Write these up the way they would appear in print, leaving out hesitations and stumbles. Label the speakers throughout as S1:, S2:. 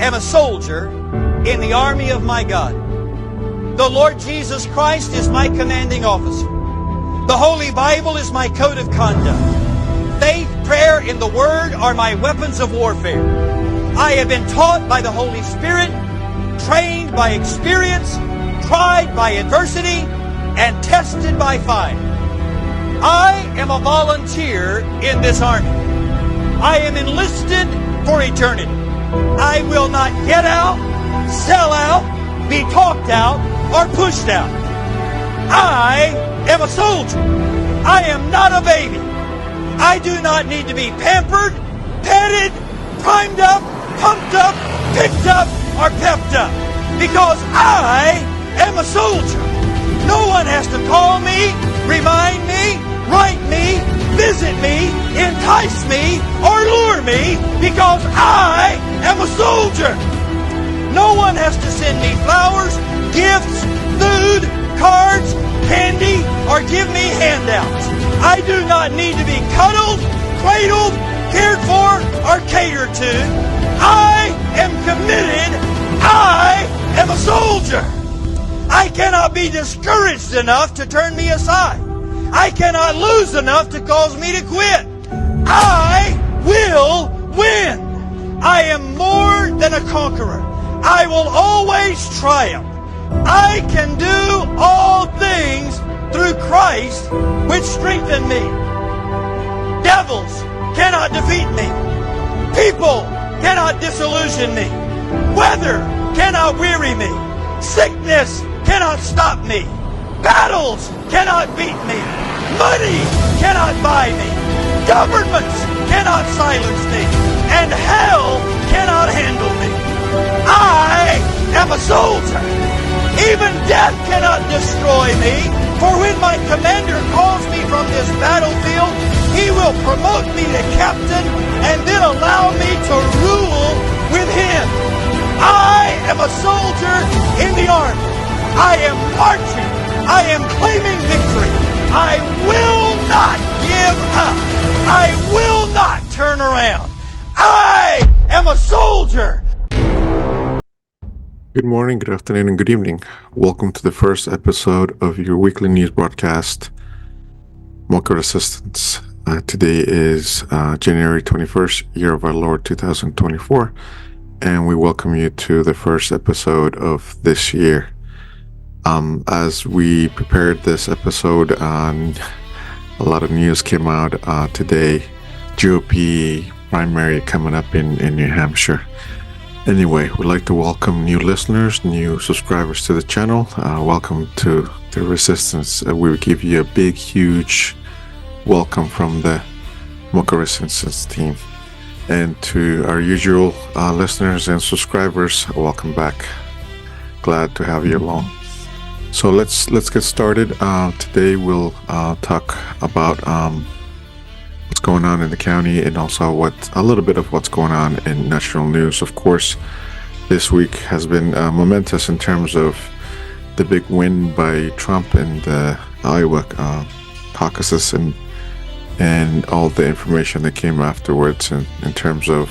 S1: am a soldier in the army of my God. The Lord Jesus Christ is my commanding officer. The Holy Bible is my code of conduct. Faith, prayer, and the Word are my weapons of warfare. I have been taught by the Holy Spirit, trained by experience, tried by adversity, and tested by fire. I am a volunteer in this army. I am enlisted for eternity. I will not get out, sell out, be talked out, or pushed out. I am a soldier. I am not a baby. I do not need to be pampered, petted, primed up, pumped up, picked up, or pepped up. Because I am a soldier. No one has to call me, remind me, write me, visit me, entice me, or lure me, because I am a soldier. No one has to send me flowers, gifts, food, cards, candy, or give me handouts. I do not need to be cuddled, cradled, cared for, or catered to. I am committed. I am a soldier. I cannot be discouraged enough to turn me aside. I cannot lose enough to cause me to quit. I will win. I am more than a conqueror. I will always triumph. I can do all things through Christ, which strengthen me. Devils cannot defeat me. People cannot disillusion me. Weather cannot weary me. Sickness cannot stop me. Battles cannot beat me. Money cannot buy me. Governments cannot silence me. And hell cannot handle me. I am a soldier. Even death cannot destroy me. For when my commander calls me from this battlefield, he will promote me to captain and then allow me to rule with him. I am a soldier in the army. I am marching. I am claiming victory. I will not give up. I will not turn around. I am a soldier.
S2: Good morning, good afternoon, and good evening. Welcome to the first episode of your weekly news broadcast, MoCo Resistance. Today is January 21st, year of our Lord 2024, and we welcome you to the first episode of this year. As we prepared this episode, a lot of news came out today. GOP primary coming up in New Hampshire. Anyway, we'd like to welcome new listeners, new subscribers to the channel. Welcome to the Resistance. We give you a big, huge welcome from the MoCo Resistance team. And to our usual listeners and subscribers, welcome back. Glad to have you along. So let's get started. Today we'll talk about what's going on in the county and also a little bit of what's going on in national news. Of course, this week has been momentous in terms of the big win by Trump in the Iowa caucuses and all the information that came afterwards in terms of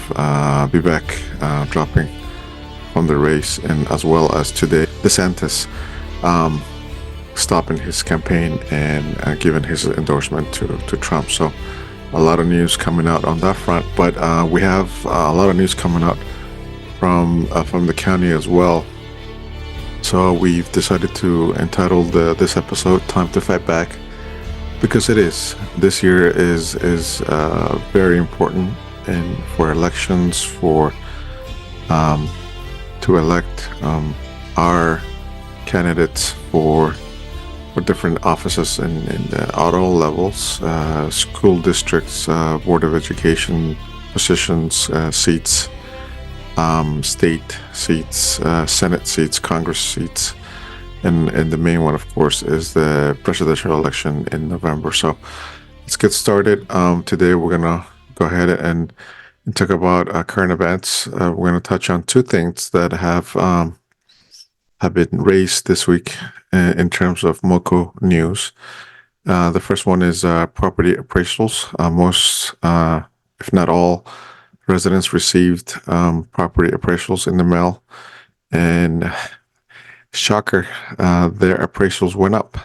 S2: Vivek dropping from the race, and as well as today DeSantis stopping his campaign and giving his endorsement to Trump. So a lot of news coming out on that front, but we have a lot of news coming out from the county as well. So we've decided to entitle this episode "Time to Fight Back," because this year is very important, and for elections, to elect our candidates for different offices in all levels, school districts, board of education positions, seats, state seats, Senate seats, Congress seats, and the main one, of course, is the presidential election in November. So let's get started. Today we're gonna go ahead and talk about current events. We're gonna touch on two things that have been raised this week in terms of MoCo news. The first one is property appraisals. Most, if not all, residents received property appraisals in the mail, and shocker, their appraisals went up.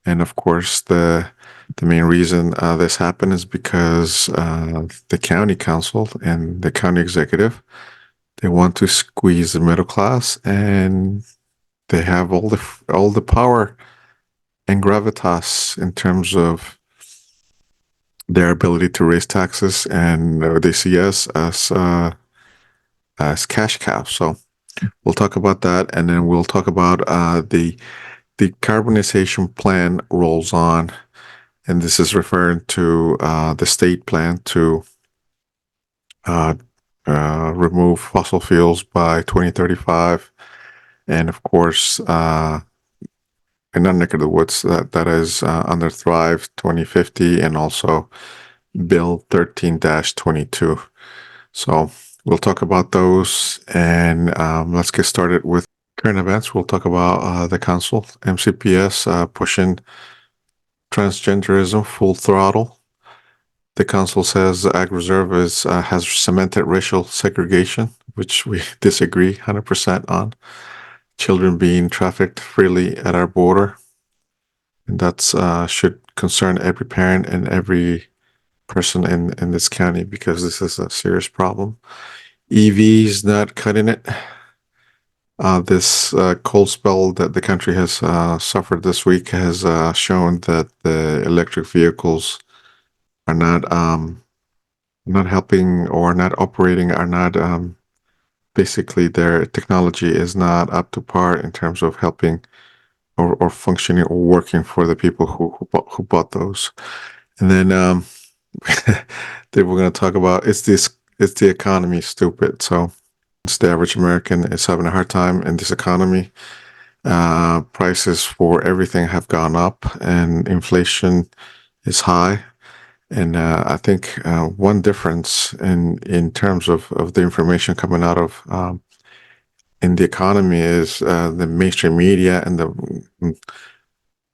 S2: And of course, the main reason this happened is because the county council and the county executive, they want to squeeze the middle class, and they have all the power and gravitas in terms of their ability to raise taxes, and they see us as cash cows. So we'll talk about that, and then we'll talk about the decarbonization plan rolls on, and this is referring to the state plan to remove fossil fuels by 2035, and of course, in our neck of the woods, that is under Thrive 2050, and also Bill 13-22. So we'll talk about those, and let's get started with current events. We'll talk about the council, MCPS, pushing transgenderism full throttle. The council says the Ag Reserve has cemented racial segregation, which we disagree 100% on. Children being trafficked freely at our border, and that's should concern every parent and every person in this county, because this is a serious problem. EVs not cutting it. This cold spell that the country has suffered this week has shown that the electric vehicles are not helping, or not operating, are not basically their technology is not up to par in terms of helping or functioning or working for the people who bought those. And then then we're going to talk about it's the economy, stupid. So it's the average American is having a hard time in this economy. Prices for everything have gone up, and inflation is high. And I think one difference in terms of the information coming out of in the economy is the mainstream media and the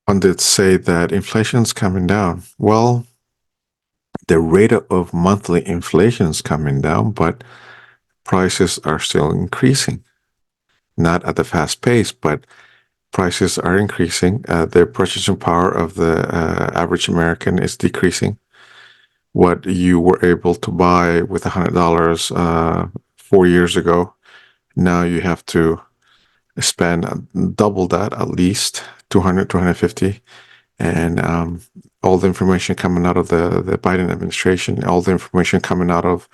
S2: pundits say that inflation's coming down. Well, the rate of monthly inflation is coming down, but prices are still increasing. Not at the fast pace, but prices are increasing. The purchasing power of the average American is decreasing. What you were able to buy with $100 4 years ago, now you have to spend double that, at least 200, 250. And all the information coming out of the Biden administration, all the information coming out of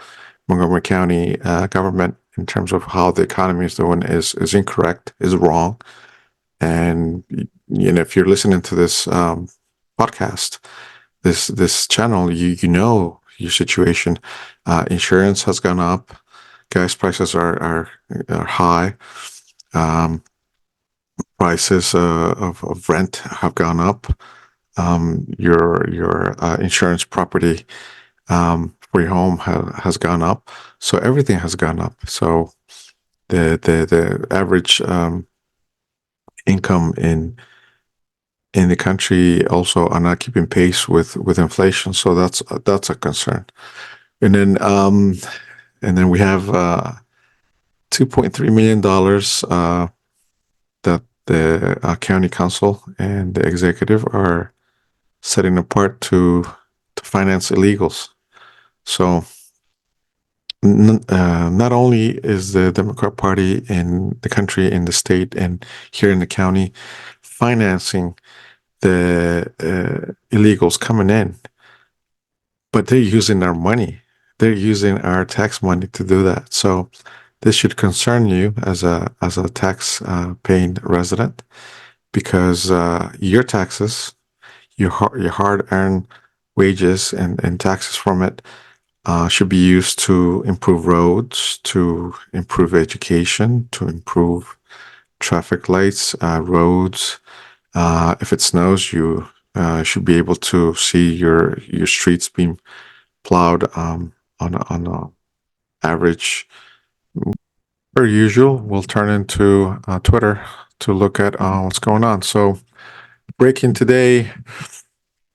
S2: Montgomery County government in terms of how the economy is doing is incorrect, is wrong. And if you're listening to this podcast, this channel, you know your situation. Insurance has gone up. Gas prices are high. Prices of rent have gone up. Your insurance property for your home has gone up. So everything has gone up. So the average income in the country also are not keeping pace with inflation. So that's a concern. And then we have $2.3 million that the county council and the executive are setting apart to finance illegals. So not only is the Democrat Party in the country, in the state, and here in the county financing the illegals coming in, but they're using our money. They're using our tax money to do that. So this should concern you as a tax paying resident, because your taxes, your hard-earned wages and taxes from it should be used to improve roads, to improve education, to improve traffic lights, roads. If it snows, you should be able to see your streets being plowed on a average. Per usual, we'll turn into Twitter to look at what's going on. So, breaking today,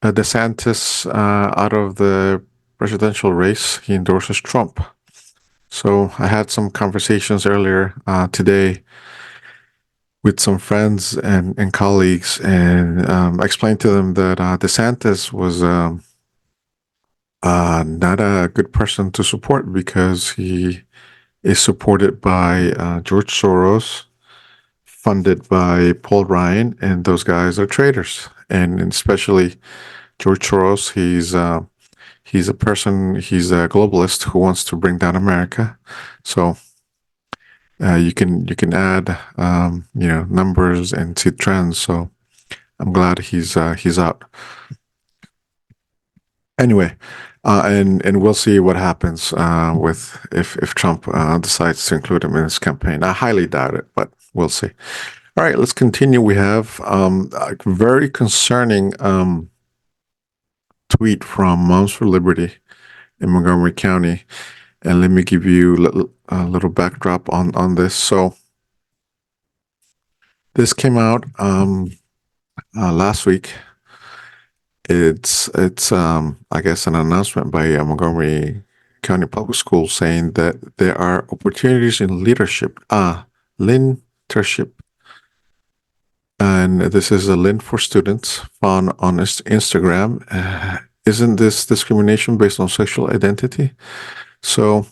S2: DeSantis out of the presidential race, he endorses Trump. So I had some conversations earlier today with some friends and colleagues, and I explained to them that DeSantis was not a good person to support because he is supported by George Soros, funded by Paul Ryan, and those guys are traitors. And especially George Soros, he's a person, he's a globalist who wants to bring down America. So you can add numbers and see trends. So I'm glad he's out. Anyway, and we'll see what happens with if Trump decides to include him in his campaign. I highly doubt it, but we'll see. All right, let's continue. We have a very concerning tweet from Moms for Liberty in Montgomery County, and let me give you a little backdrop on this. So this came out last week. It's I guess an announcement by Montgomery County Public Schools saying that there are opportunities in leadership, leadership, and this is a link for students found on Instagram. Isn't this discrimination based on sexual identity? So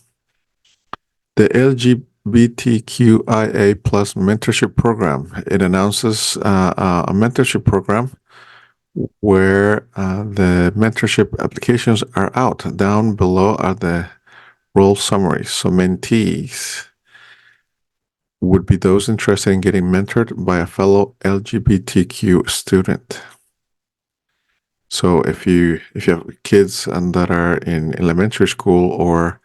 S2: the LGBTQIA plus mentorship program, it announces a mentorship program where the mentorship applications are out. Down below are the role summaries. So mentees would be those interested in getting mentored by a fellow LGBTQ student. So if you have kids that are in elementary school or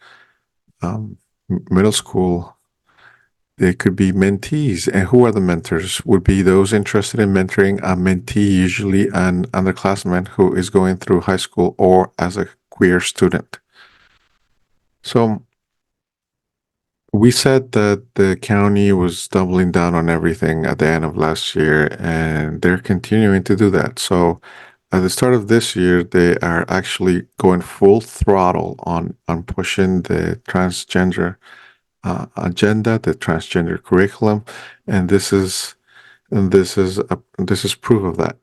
S2: middle school, they could be mentees. And who are the mentors? Would be those interested in mentoring a mentee, usually an underclassman who is going through high school or as a queer student. So we said that the county was doubling down on everything at the end of last year, and they're continuing to do that. So at the start of this year, they are actually going full throttle on pushing the transgender agenda, the transgender curriculum, and this is proof of that.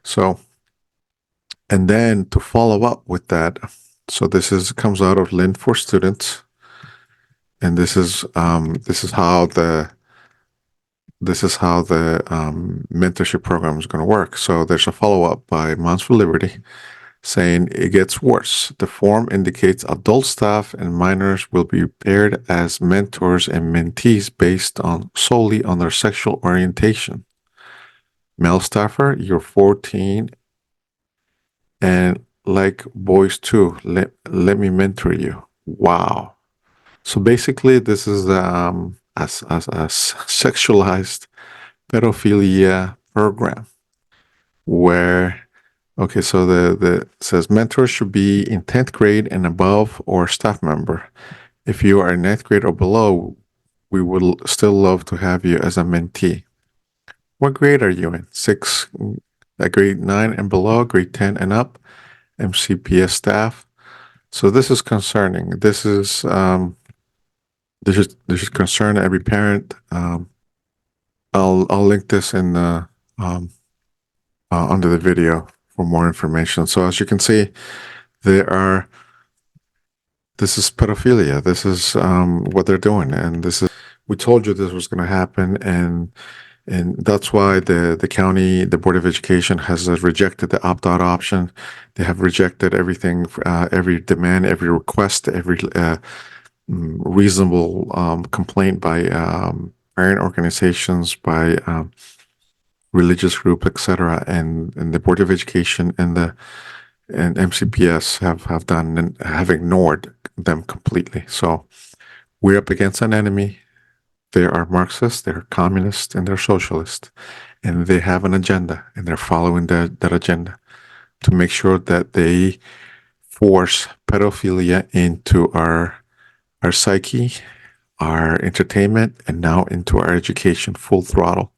S2: So, and then to follow up with that, so comes out of Lynn for Students, and this is how the mentorship program is going to work. So there's a follow up by Moms for Liberty saying it gets worse. The form indicates adult staff and minors will be paired as mentors and mentees based solely on their sexual orientation. Male staffer, you're 14 and like boys too. Let me mentor you. Wow. So basically, this is a sexualized pedophilia program where okay, so the says mentors should be in 10th grade and above or staff member. If you are in 9th grade or below, we would still love to have you as a mentee. What grade are you in? Grade 9 and below, grade 10 and up, MCPS staff. So this is concerning. This should concern every parent. I'll link this in the under the video for more information. So as you can see, this is pedophilia. This is what they're doing, and we told you this was going to happen, and that's why the county, the Board of Education has rejected the opt-out option. They have rejected everything, every demand, every request, every reasonable complaint by parent organizations, by religious group, etc., and the Board of Education and MCPS have ignored them completely. So we're up against an enemy. They are Marxists, they're communists, and they're socialists, and they have an agenda, and they're following that agenda to make sure that they force pedophilia into our psyche, our entertainment, and now into our education full throttle.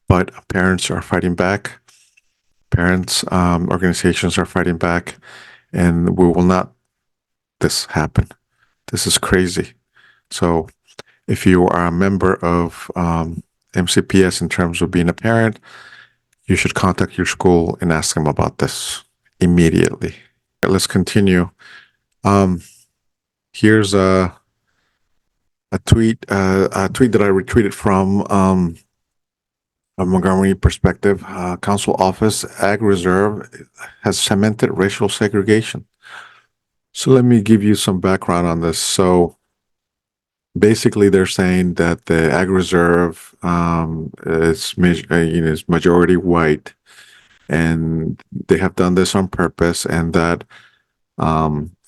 S2: But parents are fighting back. Parents, organizations are fighting back, and we will not this happen. This is crazy. So if you are a member of MCPS in terms of being a parent, you should contact your school and ask them about this immediately. Let's continue. Here's a tweet that I retweeted from a Montgomery perspective. Council office Ag Reserve has cemented racial segregation. So let me give you some background on this. So basically, they're saying that the Ag Reserve is majority white, and they have done this on purpose, and that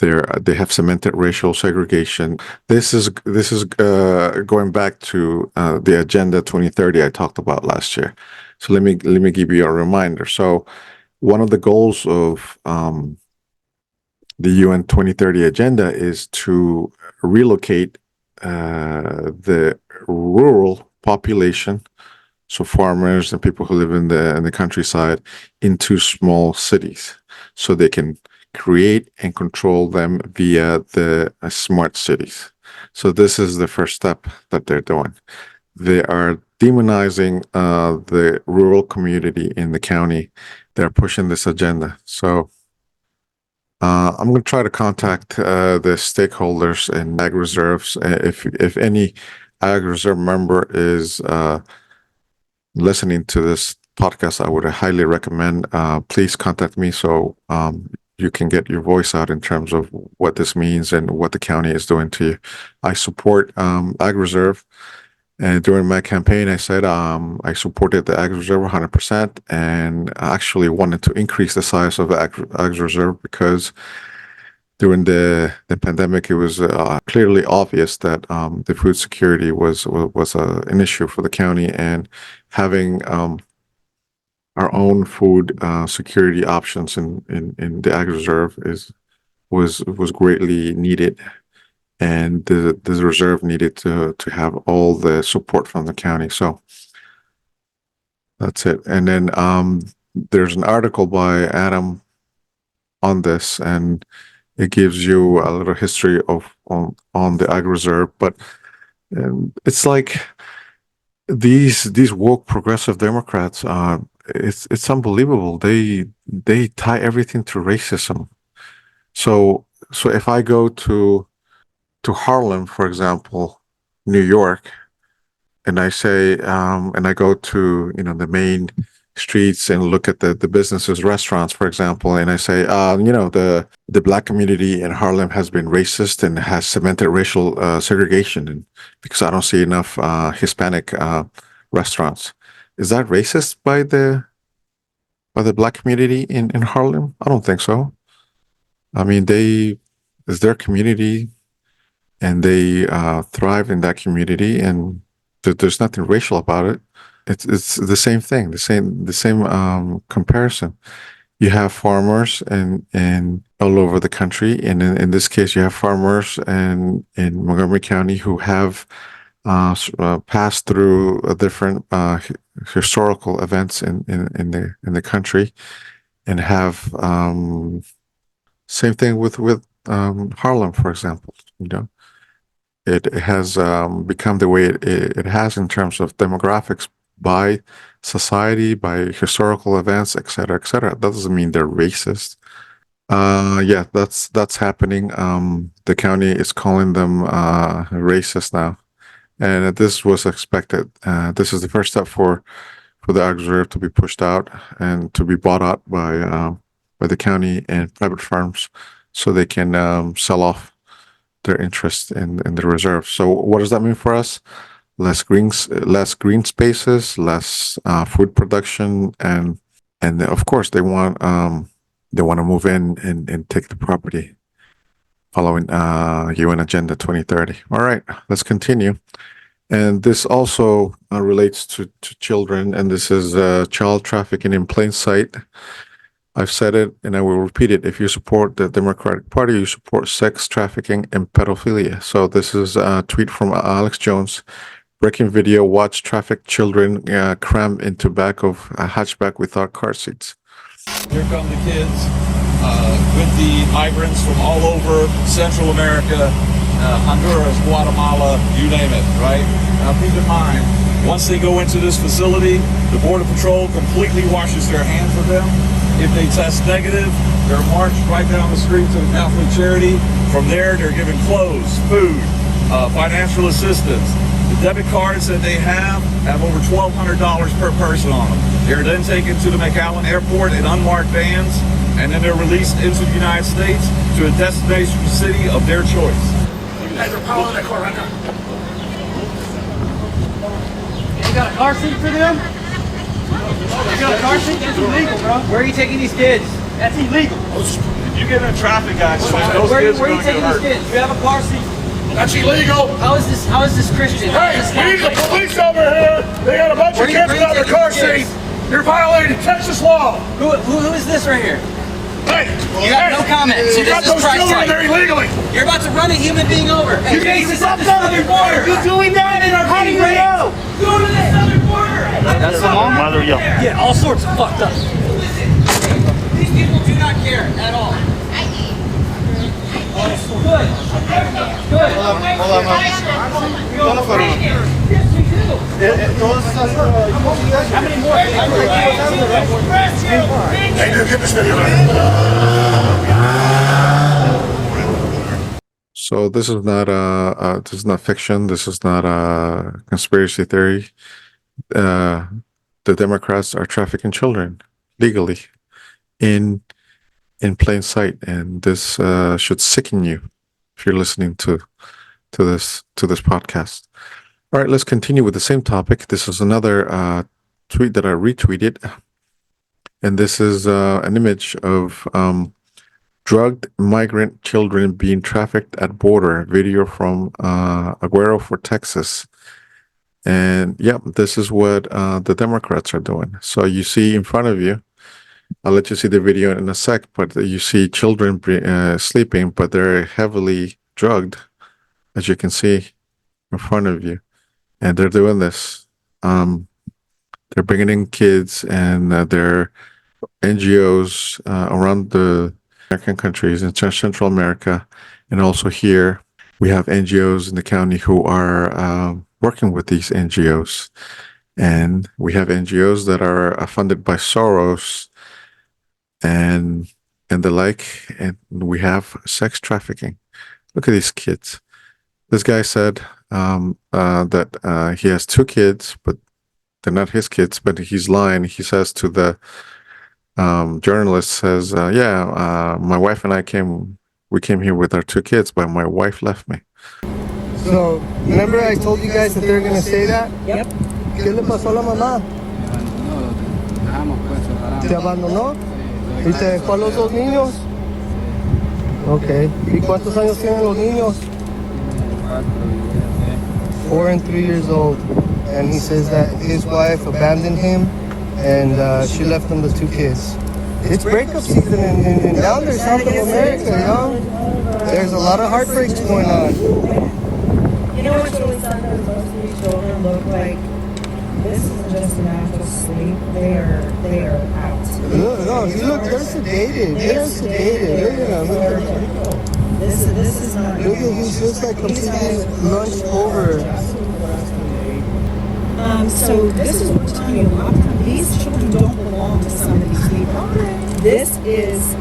S2: they have cemented racial segregation. This is going back to the Agenda 2030 I talked about last year. So let me give you a reminder. So one of the goals of the UN 2030 agenda is to relocate the rural population, so farmers and people who live in the countryside, into small cities, so they can create and control them via the smart cities. So this is the first step that they're doing. They are demonizing the rural community in the county. They're pushing this agenda. So I'm going to try to contact the stakeholders in ag reserves. If any ag reserve member is listening to this podcast, I would highly recommend please contact me so you can get your voice out in terms of what this means and what the county is doing to you. I support ag reserve. And during my campaign, I said I supported the Ag Reserve 100% and actually wanted to increase the size of the Ag Reserve because during the pandemic, it was clearly obvious that the food security was an issue for the county, and having our own food security options in the Ag Reserve was greatly needed. And the reserve needed to have all the support from the county. So that's it. And then there's an article by Adam on this, and it gives you a little history on the Ag Reserve. But it's like these woke progressive Democrats. It's unbelievable. They tie everything to racism. So if I go to Harlem, for example, New York, and I say, and I go to the main streets and look at the businesses, restaurants, for example, and I say, the black community in Harlem has been racist and has cemented racial segregation, and because I don't see enough Hispanic restaurants. Is that racist by the black community in Harlem? I don't think so. I mean, it's their community, and they thrive in that community, and there's nothing racial about it. It's the same thing, the same comparison. You have farmers and all over the country, and in this case, you have farmers in Montgomery County who have passed through different historical events in the country, and have same thing with Harlem, for example. It has become the way it has in terms of demographics by society, by historical events, et cetera, et cetera. That doesn't mean they're racist. Yeah, that's happening. The county is calling them racist now, and this was expected. This is the first step for the Ag Reserve to be pushed out and to be bought out by the county and private firms, so they can sell off their interest in the reserve. So what does that mean for us? Less green spaces, less food production, and of course they want to move in and take the property, following UN Agenda 2030. All right, let's continue. And this also relates to children, and this is child trafficking in plain sight. I've said it, and I will repeat it. If you support the Democratic Party, you support sex trafficking and pedophilia. So this is a tweet from Alex Jones. Breaking video, watch trafficked children crammed into back of a hatchback without car seats.
S3: Here come the kids with the migrants from all over Central America, Honduras, Guatemala, you name it, right? Now keep in mind, once they go into this facility, the Border Patrol completely washes their hands of them. If they test negative, they're marched right down the street to the Catholic Charity. From there, they're given clothes, food, financial assistance. The debit cards that they have over $1,200 per person on them. They're then taken to the McAllen Airport in unmarked vans, and then they're released into the United States to a destination city of their choice.
S4: You guys are following the court right now.
S5: You got a car seat for them? You got a car seat? That's illegal, bro. Where are you taking these kids? That's illegal.
S3: If you get in a traffic accident, those
S5: Where
S3: kids
S5: are
S3: are
S5: you
S3: going to
S5: taking
S3: get
S5: these
S3: hurt.
S5: kids? You have a car seat.
S4: That's illegal.
S5: How is this Christian?
S4: Hey, we need the police over here. They got a bunch of kids without their car seat. You're violating Texas law.
S5: Who is this right here?
S4: Hey,
S5: You got no comment.
S4: You got those children there illegally.
S5: You're about to run a human being over. Hey,
S4: You guys
S5: Jesus, at the southern border. You're doing that in our being raped. Go to the southern border. That's the mom?
S6: Mother, yeah.
S5: Yeah, all sorts of fucked up. These people do not care at all. Good. Good.
S6: Hold on.
S5: Yes, we do. How many more?
S4: Hey, dude, get this video.
S2: So this is not fiction. This is not a conspiracy theory. The Democrats are trafficking children legally in plain sight, and this should sicken you if you're listening to this podcast. All right, let's continue with the same topic. This is another tweet that I retweeted, and this is an image of drugged migrant children being trafficked at border. Video from Aguero for Texas. And yeah, this is what the Democrats are doing. So you see in front of you, I'll let you see the video in a sec, but you see children sleeping, but they're heavily drugged, as you can see in front of you. And they're doing this. They're bringing in kids, and they're NGOs around the American countries in Central America, and also here we have NGOs in the county who are working with these NGOs, and we have NGOs that are funded by Soros and the like, and we have sex trafficking. Look at these kids. This guy said that he has 2 kids, but they're not his kids, but he's lying. He says to the journalist, says, my wife and I came here with our 2 kids, but my wife left me.
S7: So, remember I told you guys that they're going to say that?
S8: Yep.
S7: ¿Qué le pasó a la mamá? ¿Te abandonó? ¿Y te dejó a los 2 niños? Ok. ¿Y cuántos años tienen los niños? 4 and 3 years old. And he says that his wife abandoned him, and she left him the 2 kids. It's breakup season in down there, South America, you know? There's a lot of heartbreaks going on.
S8: You know what's really sad is most of these children look like this isn't just a natural sleep. They are out.
S7: Look, they're sedated. They're sedated. Look at them. Look at them.
S8: This is not.
S7: Look at he's just like completely lunched over.
S8: So this is what we're telling you. A lot of times, these children don't belong to some of these people. This is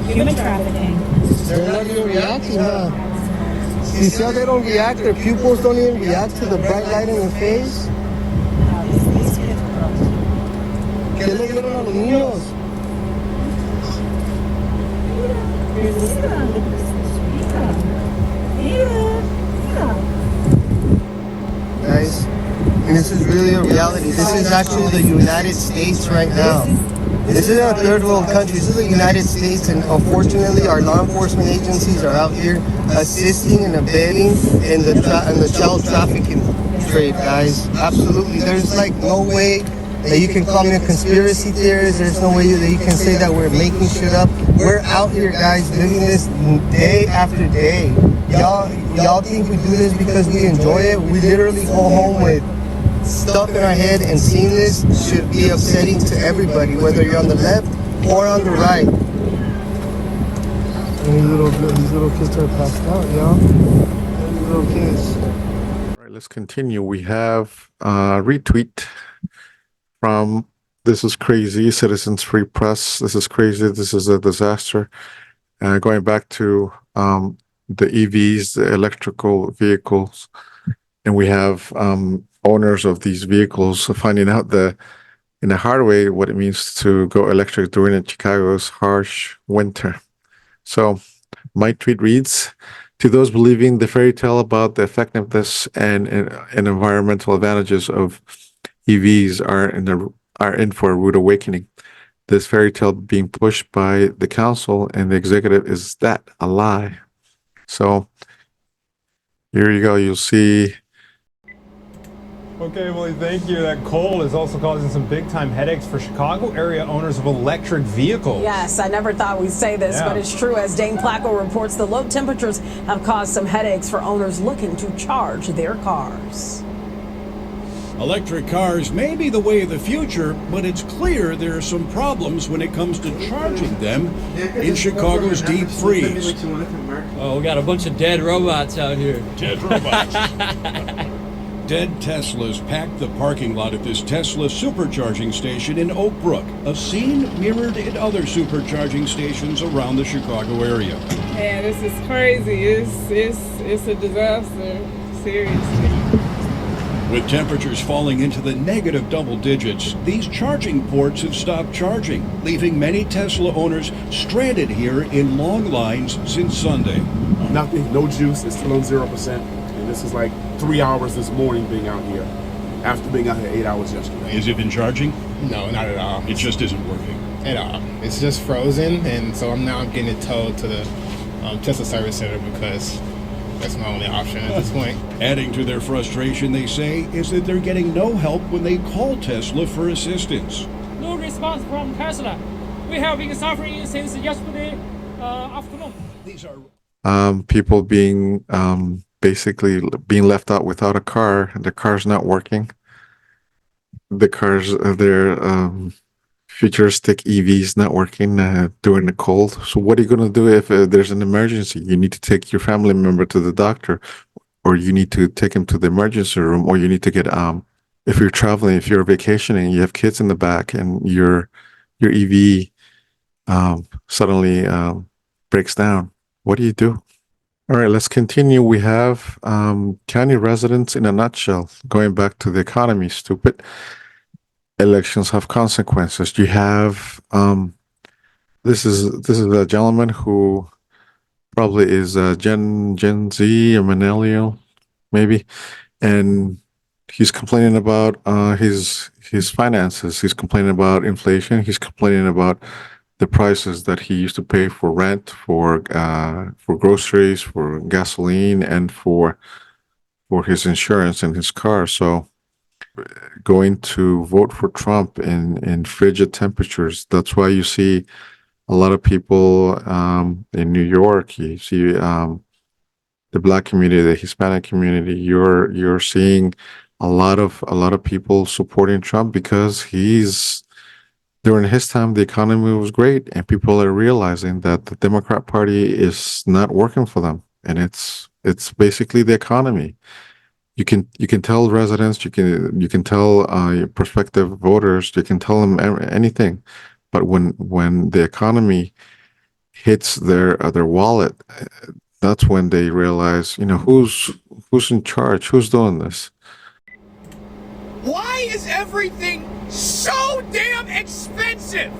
S8: human trafficking.
S7: They're not even reacting, huh? You see how they don't react? Their pupils don't even react to the bright light in their face?
S8: These kids are girls.
S7: ¿Qué le dieron a los niños? Guys, and this is really a reality. This is actually the United States right now. This is a third world country. This is the United States, and unfortunately, our law enforcement agencies are out here assisting and abetting in the child trafficking trade, guys. Absolutely, there's like no way that you can call me a conspiracy theorist. There's no way that you can say that we're making shit up. We're out here, guys, living this day after day. Y'all think we do this because we enjoy it? We literally go home with stuff in our head, and seeing this should be upsetting to everybody, whether you're on the left or on the right. And these little kids are passed out, y'all. little kids.
S2: All right, let's continue. We have a retweet from This is Crazy, Citizens Free Press. This is crazy. This is a disaster. Going back to the EVs, the electrical vehicles, and we have owners of these vehicles finding out in a hard way what it means to go electric during Chicago's harsh winter. So my tweet reads, to those believing the fairy tale about the effectiveness and environmental advantages of EVs are in for a rude awakening. This fairy tale being pushed by the council and the executive is that a lie? So here you go. You'll see.
S6: Okay, well, thank you. That cold is also causing some big-time headaches for Chicago area owners of electric vehicles.
S9: Yes, I never thought we'd say this, but it's true. As Dane Placco reports, the low temperatures have caused some headaches for owners looking to charge their cars.
S10: Electric cars may be the way of the future, but it's clear there are some problems when it comes to charging them in Chicago's deep freeze.
S5: Oh, we got a bunch of dead robots out here.
S10: Dead robots. Dead Teslas packed the parking lot at this Tesla supercharging station in Oak Brook, a scene mirrored in other supercharging stations around the Chicago area.
S11: Yeah, this is crazy. It's a disaster, seriously.
S10: With temperatures falling into the negative double digits, these charging ports have stopped charging, leaving many Tesla owners stranded here in long lines since Sunday.
S4: Nothing, no juice, it's still on 0%. And this is like 3 hours this morning being out here, after being out here 8 hours yesterday.
S10: Has it been charging?
S12: No, not at all.
S10: It just isn't working.
S12: At all. It's just frozen, and so I'm getting it towed to the Tesla service center because that's my only option at this point.
S10: Adding to their frustration, they say, is that they're getting no help when they call Tesla for assistance.
S11: No response from Tesla. We have been suffering since yesterday afternoon.
S10: These are
S2: People being basically being left out without a car. The car's not working. The cars, their futuristic EVs not working during the cold. So what are you going to do if there's an emergency? You need to take your family member to the doctor, or you need to take him to the emergency room, or you need to get if you're traveling, if you're vacationing, you have kids in the back, and your EV suddenly breaks down. What do you do? All right, let's continue. We have county residents in a nutshell. Going back to the economy, stupid. Elections have consequences. You have this is a gentleman who probably is Gen Z or millennial, maybe, and he's complaining about his finances. He's complaining about inflation. He's complaining about the prices that he used to pay for rent, for groceries, for gasoline, and for his insurance and his car. So going to vote for Trump in frigid temperatures. That's why you see a lot of people in New York. You see the Black community, the Hispanic community. You're seeing a lot of people supporting Trump because during his time, the economy was great, and people are realizing that the Democrat Party is not working for them, and it's basically the economy. You can tell residents, you can tell prospective voters, you can tell them anything, but when the economy hits their wallet, that's when they realize, who's in charge, who's doing this.
S4: Why is everything so damn expensive?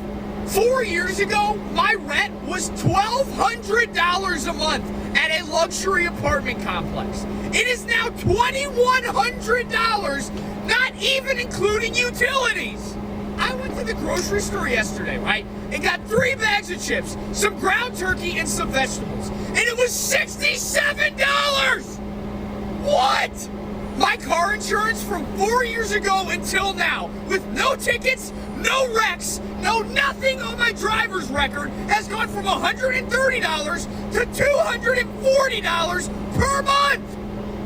S4: 4 years ago, my rent was $1,200 a month at a luxury apartment complex. It is now $2,100, not even including utilities. I went to the grocery store yesterday, right, and got 3 bags of chips, some ground turkey, and some vegetables, and it was $67! What? My car insurance from 4 years ago until now, with no tickets, no wrecks, no nothing on my driver's record, has gone from $130 to $240 per month.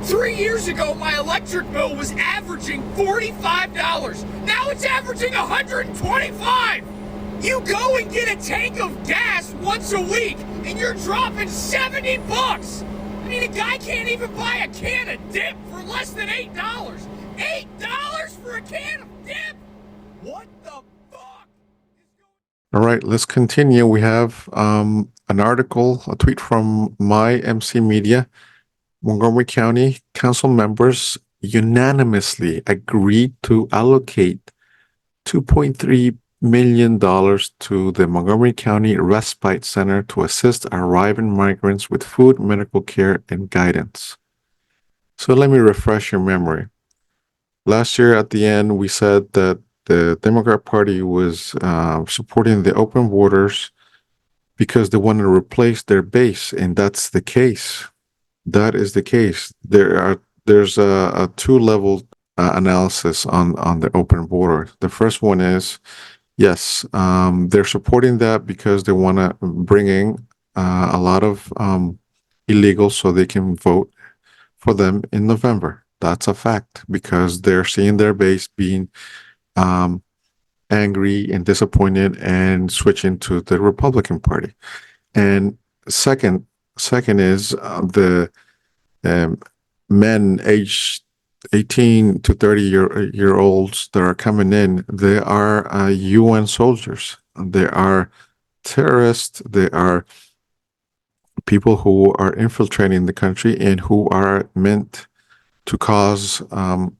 S4: 3 years ago, my electric bill was averaging $45. Now it's averaging $125. You go and get a tank of gas once a week, and you're dropping $70. mean, a guy can't even buy a can of dip for less than $8. $8 for a can of dip? What the fuck?
S2: All right, let's continue. We have an article, a tweet from my MC Media. Montgomery County Council members unanimously agreed to allocate $2.3 million to the Montgomery County Respite Center to assist arriving migrants with food, medical care, and guidance. So let me refresh your memory. Last year at the end, we said that the Democrat Party was supporting the open borders because they wanted to replace their base, and that's the case. That is the case. There's a two-level analysis on the open border. The first one is, yes, they're supporting that because they want to bring in a lot of illegals so they can vote for them in November. That's a fact because they're seeing their base being angry and disappointed and switching to the Republican Party. And second is the men aged 18 to 30 year olds that are coming in. They are UN soldiers. They are terrorists. They are people who are infiltrating the country and who are meant to cause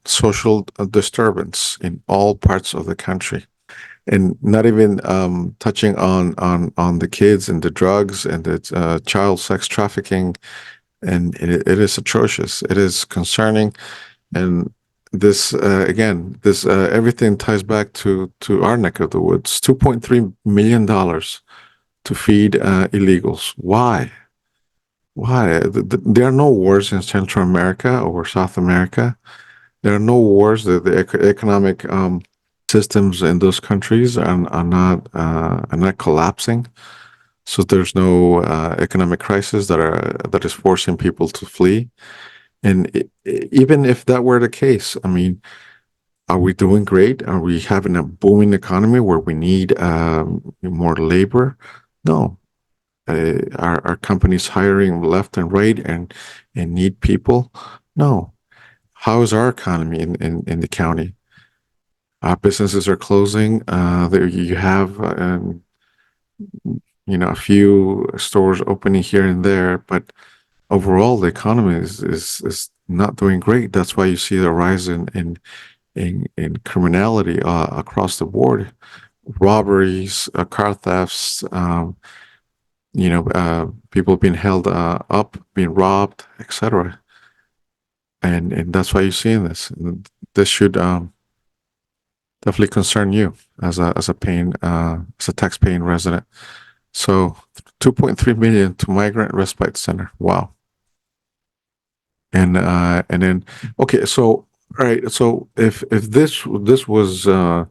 S2: social disturbance in all parts of the country. And not even touching on the kids and the drugs and the child sex trafficking, and it is atrocious. It is concerning, and this everything ties back to our neck of the woods. $2.3 million to feed illegals. Why? There are no wars in Central America or South America. There are no wars. The economic systems in those countries are not collapsing. So there's no economic crisis that is forcing people to flee. And even if that were the case, I mean, are we doing great? Are we having a booming economy where we need more labor? No. Are companies hiring left and right and need people? No. How is our economy in the county? Our businesses are closing. There you have a few stores opening here and there, but overall the economy is not doing great. That's why you see the rise in criminality across the board, robberies, car thefts, people being held up, being robbed, etc. And that's why you're seeing this. This should definitely concern you as a tax-paying resident. So, 2.3 million to Migrant Respite Center. Wow. And then okay, so all right, so if this was a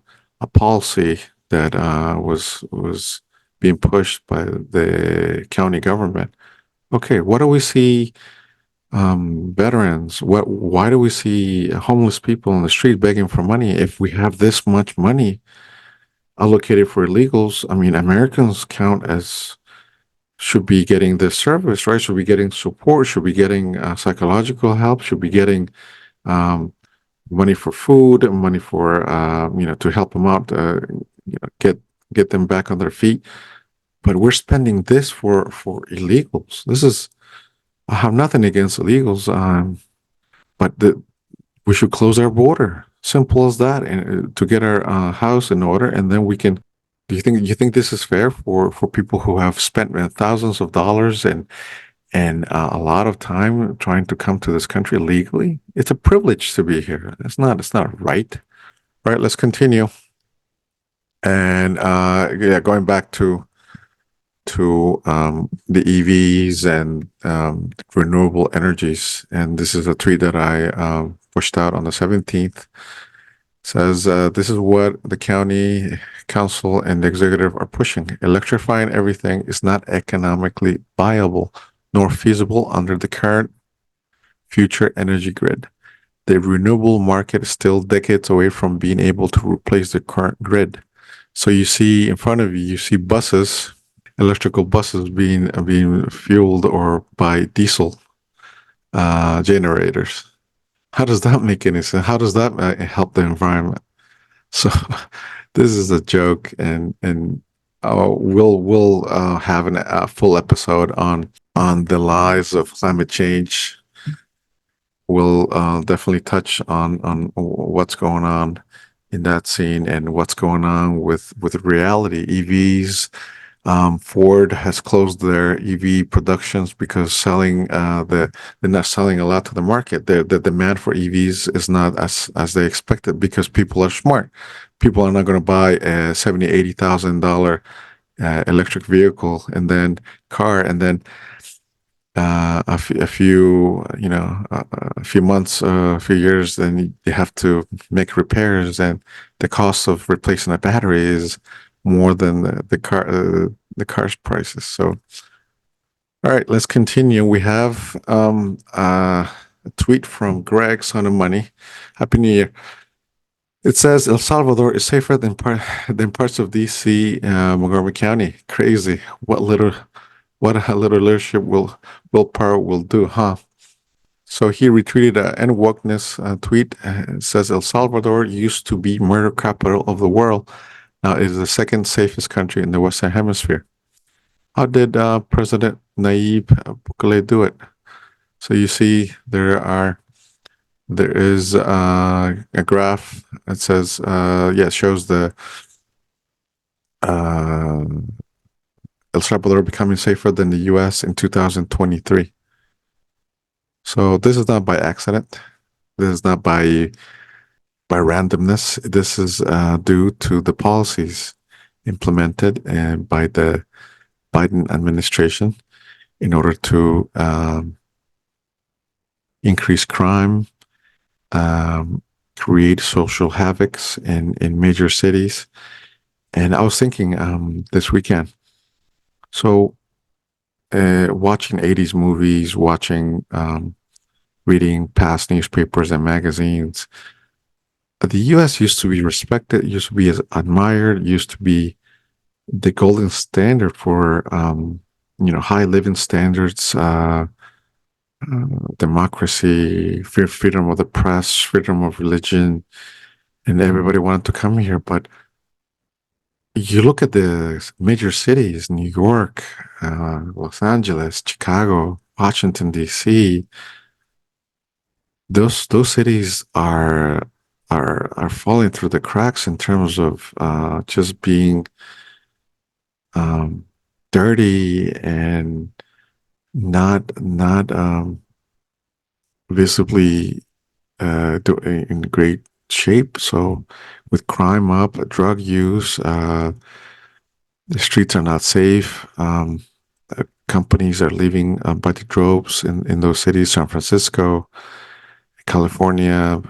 S2: policy that was being pushed by the county government, okay, what do we see? Veterans. Why do we see homeless people on the street begging for money if we have this much money allocated for illegals? I mean, Americans should be getting this service, right? Should be getting support, should be getting psychological help, should be getting money for food, money for to help them out, get them back on their feet. But we're spending this for illegals. I have nothing against illegals, but we should close our border. Simple as that, and to get our house in order, and then we can. Do you think this is fair for people who have spent thousands of dollars and a lot of time trying to come to this country legally? It's a privilege to be here. It's not right. All right, let's continue. And going back to the EVs and renewable energies. And this is a tweet that I pushed out on the 17th. It says, this is what the county council and the executive are pushing. Electrifying everything is not economically viable nor feasible under the current future energy grid. The renewable market is still decades away from being able to replace the current grid. So you see in front of you see buses, electrical buses being fueled or by diesel. generators. How does that make any sense? How does that help the environment? So this is a joke, and we'll have a full episode on the lies of climate change. We'll definitely touch on what's going on in that scene and what's going on with reality. EVs. Ford has closed their EV productions because they're not selling a lot to the market. The demand for EVs is not as they expected because people are smart. People are not going to buy a $70,000-$80,000 electric vehicle and then car, and then a few months, a few years, then you have to make repairs, and the cost of replacing a battery is more than the car's prices. So, all right, let's continue. We have a tweet from Greg, Son of Money. Happy New Year. It says El Salvador is safer than parts of DC, Montgomery County. Crazy. What a little leadership willpower will do, huh? So he retweeted an wokeness tweet. It says El Salvador used to be murder capital of the world. Now it is the second safest country in the Western Hemisphere. How did President Nayib Bukele do it? So you see there is a graph that says, it shows the El Salvador becoming safer than the U.S. in 2023. So this is not by accident. This is not by randomness. This is due to the policies implemented by the Biden administration in order to increase crime, create social havocs in major cities. And I was thinking this weekend, so watching 80s movies, reading past newspapers and magazines, the U.S. used to be respected, used to be admired, used to be the golden standard for high living standards, democracy, freedom of the press, freedom of religion, and everybody wanted to come here. But you look at the major cities: New York, Los Angeles, Chicago, Washington D.C. Those cities are falling through the cracks in terms of just being dirty and not visibly in great shape. So with crime up, drug use, the streets are not safe. Companies are leaving by the droves in those cities. San Francisco, California,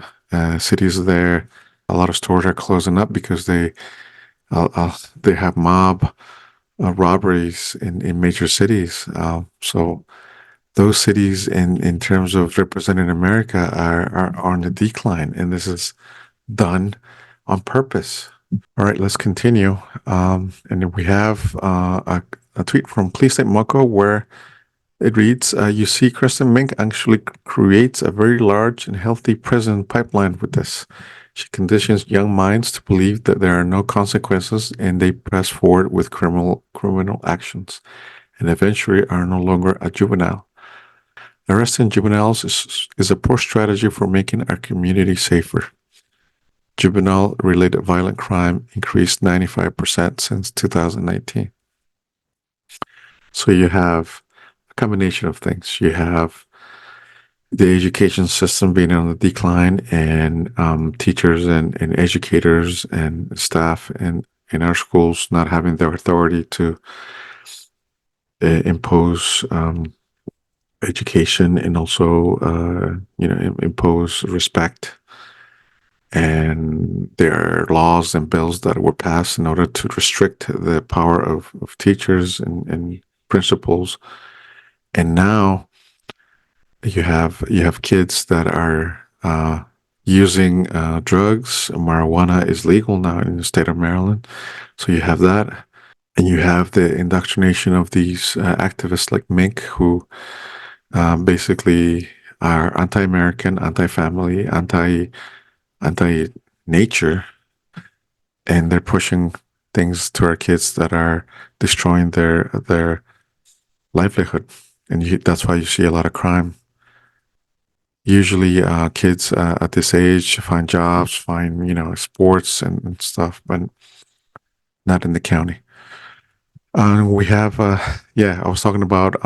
S2: cities there. A lot of stores are closing up because they have mob robberies in major cities. So those cities, in terms of representing America, are on the decline, and this is done on purpose. All right, let's continue. And we have a tweet from Please State MoCo where it reads, you see, Kristen Mink actually creates a very large and healthy prison pipeline with this. She conditions young minds to believe that there are no consequences, and they press forward with criminal actions, and eventually are no longer a juvenile. Arresting juveniles is a poor strategy for making our community safer. Juvenile-related violent crime increased 95% since 2019. So you have a combination of things. You have the education system being on the decline, and teachers and educators and staff in our schools not having the authority to impose education and also impose respect. And there are laws and bills that were passed in order to restrict the power of teachers and principals. And now you have kids that are using drugs. Marijuana is legal now in the state of Maryland. So you have that. And you have the indoctrination of these activists like Mink, who basically are anti-American, anti-family, anti-nature, and they're pushing things to our kids that are destroying their livelihood, and that's why you see a lot of crime. Usually, kids at this age find jobs, find sports and stuff, but not in the county. We have, I was talking about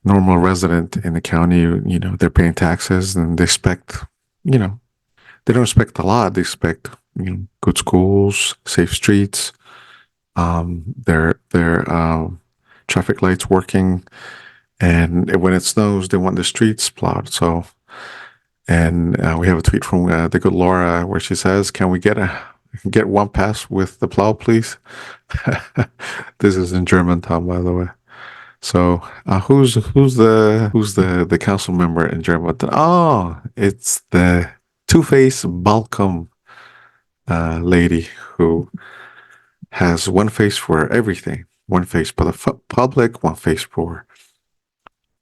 S2: normal resident in the county. They're paying taxes and they expect, they don't expect a lot. They expect good schools, safe streets, their traffic lights working, and when it snows, they want the streets plowed. So, and we have a tweet from the good Laura where she says, "Can we get one pass with the plow, please?" This is in Germantown, by the way. So, who's the council member in Germantown? Oh, it's the Two-Face Balcom lady who has one face for everything. One face for the public, one face for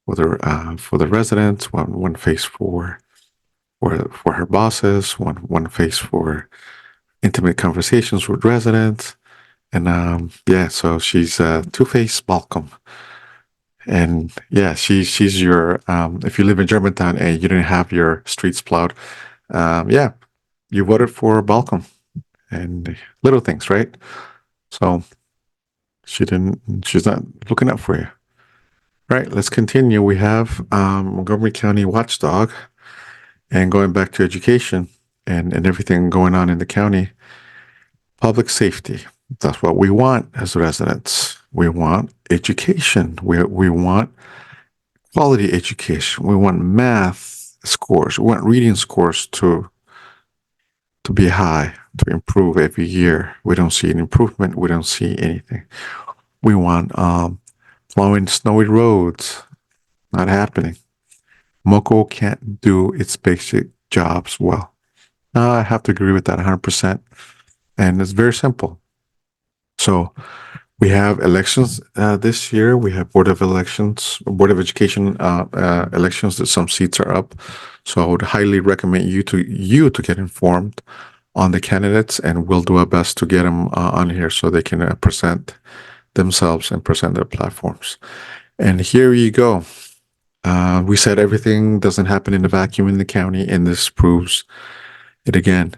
S2: the residents, one face for her bosses, one face for intimate conversations with residents, and so she's Two-Face Balcom, and she's your if you live in Germantown and you didn't have your streets plowed, you voted for Balcom, and little things, right? So she's not looking out for you. Right, let's continue. We have Montgomery County Watchdog, and going back to education and everything going on in the county, public safety. That's what we want as residents. We want education. We want quality education. We want math scores. We want reading scores to be high, to improve every year. We don't see an improvement. We don't see anything. We want plowing snowy roads. Not happening. MoCo can't do its basic jobs well. I have to agree with that 100%. And it's very simple. So we have elections this year. We have Board of Education elections that some seats are up. So I would highly recommend you to get informed on the candidates, and we'll do our best to get them on here so they can present themselves and present their platforms. And here you go. We said everything doesn't happen in a vacuum in the county, and this proves it again.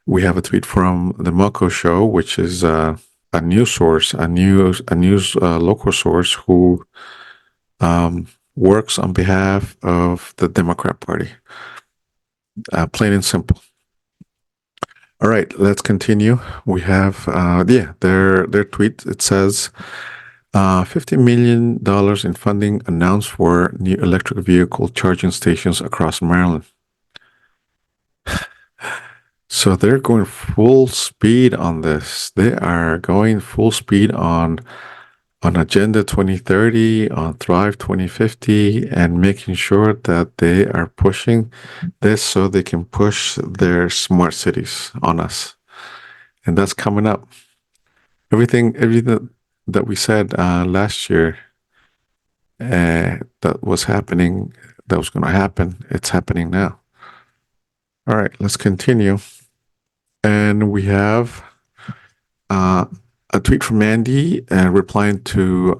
S2: We have a tweet from the MoCo show, which is a news source, a news local source who works on behalf of the Democrat Party. Plain and simple. All right, let's continue. We have their tweet. It says $50 million in funding announced for new electric vehicle charging stations across Maryland. So they're going full speed on this. They are going full speed on Agenda 2030, on Thrive 2050, and making sure that they are pushing this so they can push their smart cities on us. And that's coming up. Everything that we said last year that was happening, that was going to happen, it's happening now. All right, let's continue. And we have a tweet from Andy replying to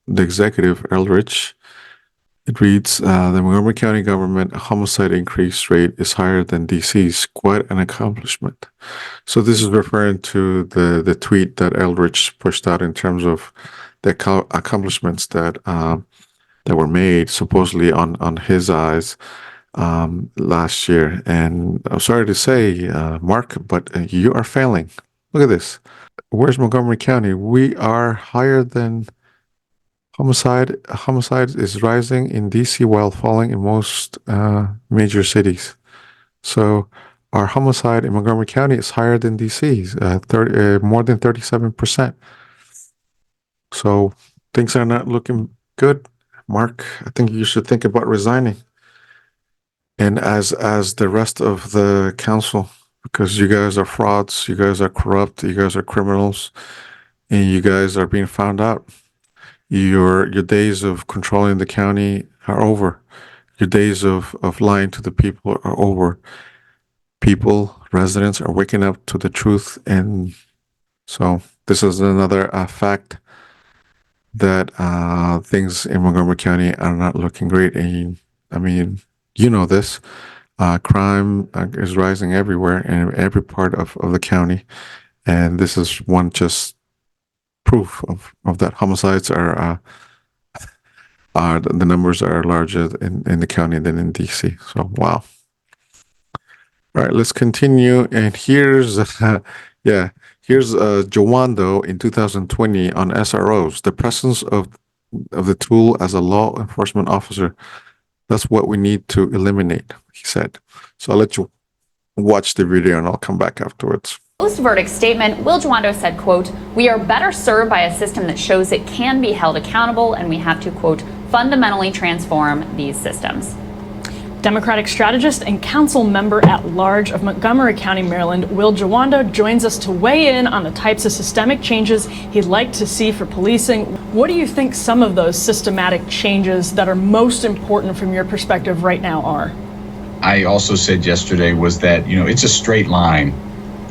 S2: the executive, Eldridge. It reads, the Montgomery County government homicide increase rate is higher than DC's. Quite an accomplishment. So this is referring to the tweet that Eldridge pushed out in terms of the accomplishments that were made supposedly on his eyes last year. And I'm sorry to say, Mark, but you are failing. Look at this. Where's Montgomery County? We are higher than homicide. Homicide is rising in DC while falling in most major cities. So our homicide in Montgomery County is higher than DC's, more than 37%. So things are not looking good, Mark. I think you should think about resigning. And as the rest of the council, because you guys are frauds, you guys are corrupt, you guys are criminals, and you guys are being found out. Your days of controlling the county are over. Your days of lying to the people are over. People, residents are waking up to the truth. And so this is another fact that things in Montgomery County are not looking great. And I mean, you know this. Crime is rising everywhere in every part of the county. And this is one just proof of that. Homicides the numbers are larger in the county than in DC. So, wow. All right, let's continue. And here's, here's Jawando in 2020 on SROs. The presence of the tool as a law enforcement officer, that's what we need to eliminate, he said. So I'll let you watch the video and I'll come back afterwards.
S13: Post-verdict statement, Will Jawando said, quote, "We are better served by a system that shows it can be held accountable, and we have to, quote, fundamentally transform these systems."
S14: Democratic strategist and council member at large of Montgomery County, Maryland, Will Jawando joins us to weigh in on the types of systemic changes he'd like to see for policing. What do you think some of those systematic changes that are most important from your perspective right now are?
S15: I also said yesterday was that, it's a straight line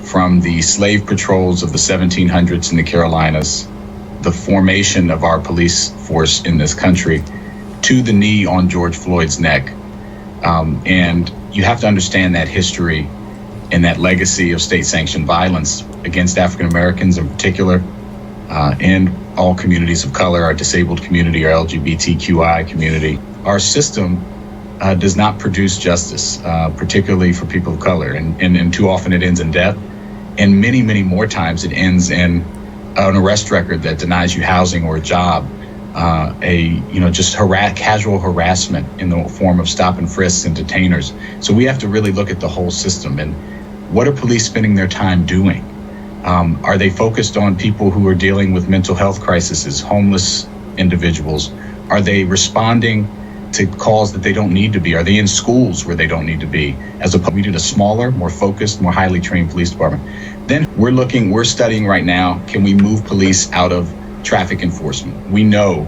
S15: from the slave patrols of the 1700s in the Carolinas, the formation of our police force in this country, to the knee on George Floyd's neck. And you have to understand that history and that legacy of state-sanctioned violence against African Americans in particular, and all communities of color, our disabled community, our LGBTQI community. Our system does not produce justice, particularly for people of color. And too often it ends in death. And many, many more times it ends in an arrest record that denies you housing or a job. Just casual harassment in the form of stop and frisks and detainers. So we have to really look at the whole system. And what are police spending their time doing? Are they focused on people who are dealing with mental health crises, homeless individuals? Are they responding to calls that they don't need to be? Are they in schools where they don't need to be? As opposed, we need a smaller, more focused, more highly trained police department. Then we're studying right now, can we move police out of traffic enforcement? We know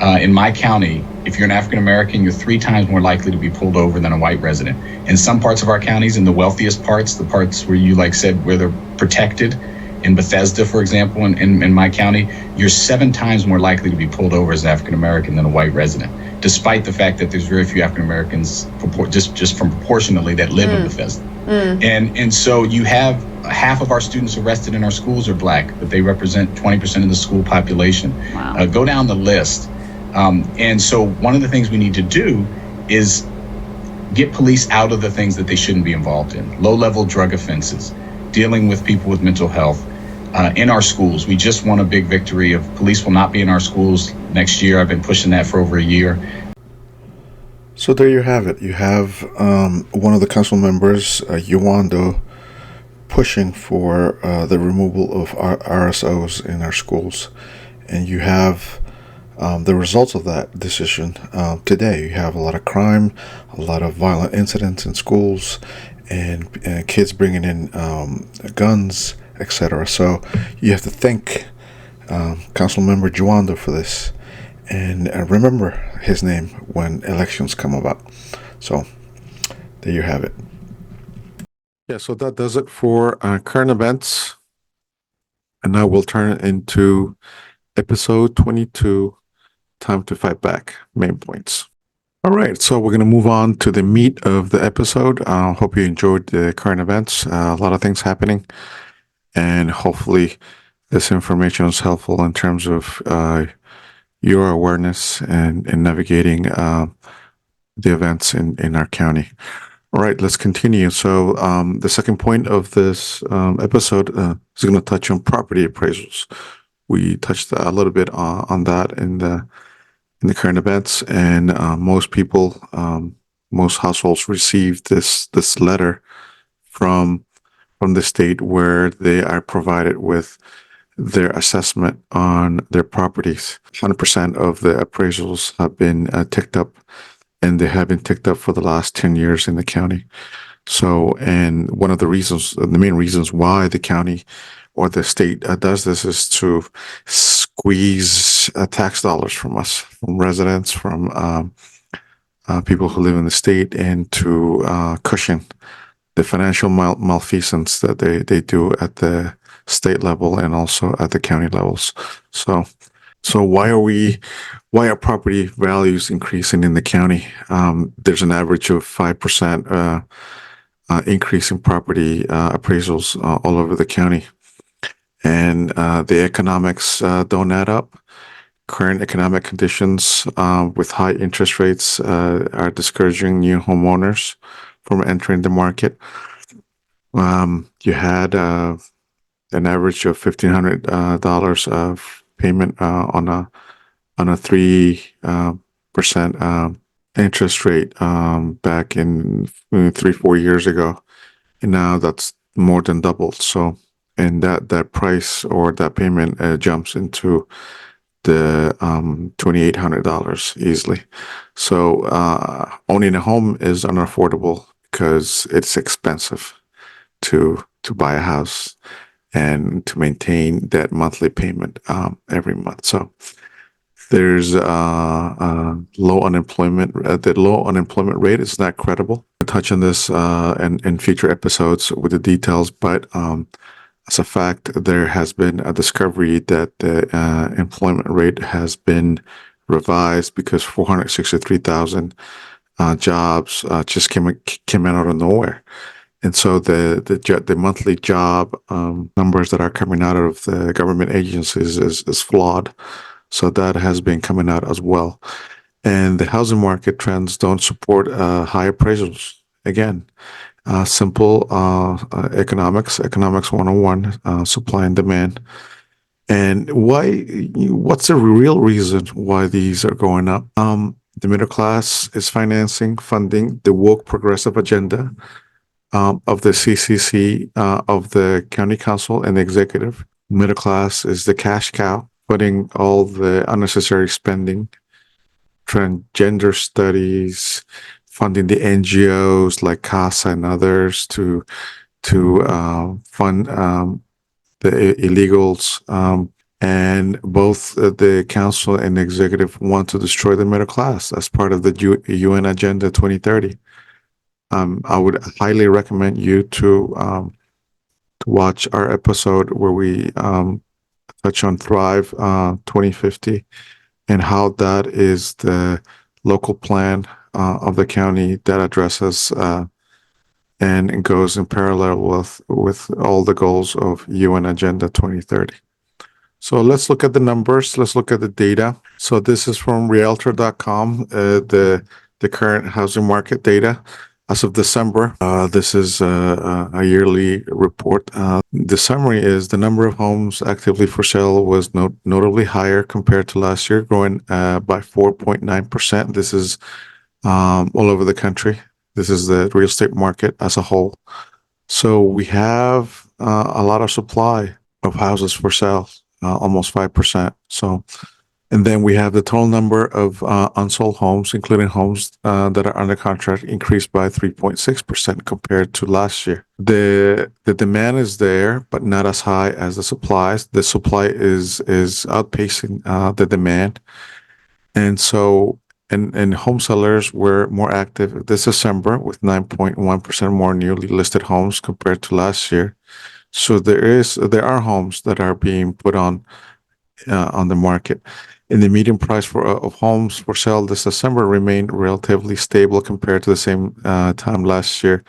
S15: in my county, if you're an African American, you're 3 times more likely to be pulled over than a white resident. In some parts of our counties, in the wealthiest parts, the parts where you said where they're protected, in Bethesda, for example, in my county, you're 7 times more likely to be pulled over as an African American than a white resident, despite the fact that there's very few African Americans just from proportionally that live in Bethesda. And so you have half of our students arrested in our schools are Black, but they represent 20% of the school population.
S13: Wow.
S15: Go down the list. And so one of the things we need to do is get police out of the things that they shouldn't be involved in. Low-level drug offenses, dealing with people with mental health in our schools. We just won a big victory of police will not be in our schools next year. I've been pushing that for over a year.
S2: So there you have it. You have one of the council members, Jawando, pushing for the removal of RSOs in our schools. And you have the results of that decision today. You have a lot of crime, a lot of violent incidents in schools, and kids bringing in guns, etc. So you have to thank Councilmember Jawando for this, and remember his name when elections come about. So there you have it. Yeah, so that does it for current events. And now we'll turn it into episode 22, Time to Fight Back, main points. All right, so we're going to move on to the meat of the episode. I hope you enjoyed the current events. A lot of things happening. And hopefully this information is helpful in terms of your awareness and navigating the events in our county. All right, let's continue. So the second point of this episode is going to touch on property appraisals. We touched a little bit on that in the current events, and most people, most households receive this letter from the state where they are provided with their assessment on their properties. 100% of the appraisals have been ticked up, and they have been ticked up for the last 10 years in the county. So, and one of the reasons, the main reasons why the county or the state does this is to squeeze tax dollars from us, from residents, from people who live in the state and to cushion the financial malfeasance that they do at the state level and also at the county levels. So why are property values increasing in the county? There's an average of 5% increase in property appraisals all over the county, and the economics don't add up. Current economic conditions with high interest rates are discouraging new homeowners from entering the market. You had an average of $1,500 of payment on a 3% interest rate back in 3-4 years ago, and now that's more than doubled. So, and that price or that payment jumps into the $2,800 easily. So owning a home is unaffordable because it's expensive to buy a house and to maintain that monthly payment every month. So there's low unemployment. The low unemployment rate is not credible. I'll touch on this in future episodes with the details, but as a fact, there has been a discovery that the employment rate has been revised because 463,000 jobs just came out of nowhere. And so the monthly job numbers that are coming out of the government agencies is flawed. So that has been coming out as well. And the housing market trends don't support high appraisals. Again, simple economics 101, supply and demand. And what's the real reason why these are going up? The middle class is funding the woke progressive agenda of the CCC, of the county council and the executive. Middle class is the cash cow, putting all the unnecessary spending, transgender studies, funding the NGOs like CASA and others to fund the illegals. And both the council and the executive want to destroy the middle class as part of the UN Agenda 2030. I would highly recommend you to watch our episode where we touch on Thrive 2050 and how that is the local plan of the county that addresses and goes in parallel with all the goals of UN Agenda 2030. So let's look at the numbers. Let's look at the data. So this is from Realtor.com, the current housing market data. As of December, this is a yearly report. The summary is the number of homes actively for sale was notably higher compared to last year, growing by 4.9%. This is all over the country. This is the real estate market as a whole. So we have a lot of supply of houses for sale, almost 5%. So, and then we have the total number of unsold homes, including homes that are under contract, increased by 3.6% compared to last year. The demand is there, but not as high as the supplies. The supply is outpacing the demand, and so and home sellers were more active this December with 9.1% more newly listed homes compared to last year. So there are homes that are being put on the market. And the median price of homes for sale this December remained relatively stable compared to the same time last year,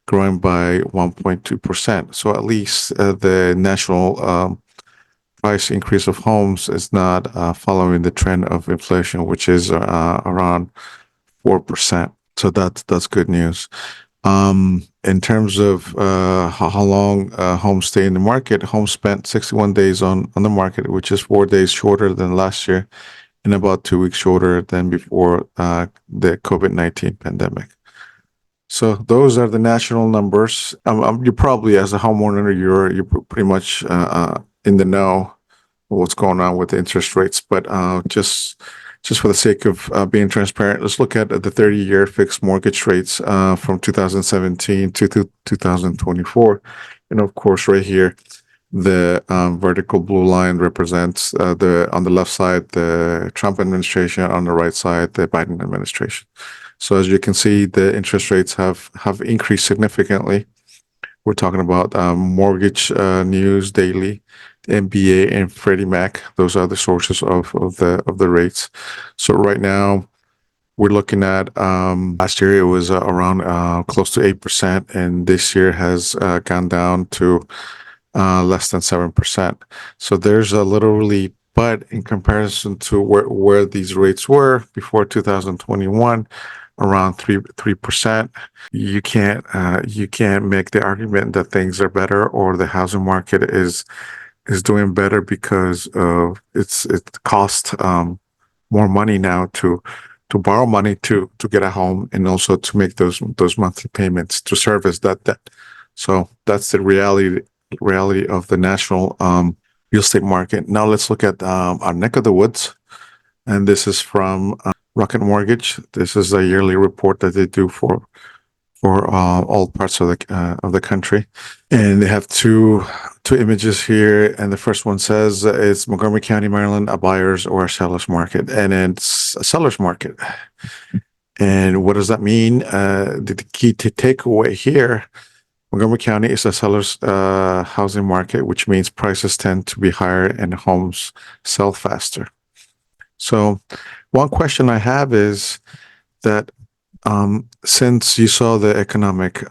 S2: growing by 1.2%. So at least the national price increase of homes is not following the trend of inflation, which is around 4%. So that's good news. In terms of how long homes stay in the market, homes spent 61 days on the market, which is 4 days shorter than last year and about 2 weeks shorter than before the COVID-19 pandemic. So those are the national numbers. You probably, as a homeowner, you're pretty much in the know what's going on with the interest rates. But just for the sake of being transparent, let's look at the 30-year fixed mortgage rates from 2017 to 2024. And of course, right here, the vertical blue line represents on the left side, the Trump administration, on the right side, the Biden administration. So as you can see, the interest rates have increased significantly. We're talking about mortgage news daily, MBA and Freddie Mac. Those are the sources of the rates. So right now, we're looking at last year it was around close to 8%, and this year has gone down to less than 7%. So there's a little relief, but in comparison to where these rates were before 2021, around 3%, you can't make the argument that things are better or the housing market is doing better because of it costs more money now to borrow money to get a home and also to make those monthly payments to service that debt. So that's the reality of the national real estate market. Now let's look at our neck of the woods, and this is from Rocket Mortgage. This is a yearly report that they do for all parts of the country, and they have two images here. And the first one says it's Montgomery County, Maryland, a buyer's or a seller's market, and it's a seller's market. And what does that mean? The key takeaway here: Montgomery County is a seller's housing market, which means prices tend to be higher and homes sell faster. So, one question I have is that since you saw the economic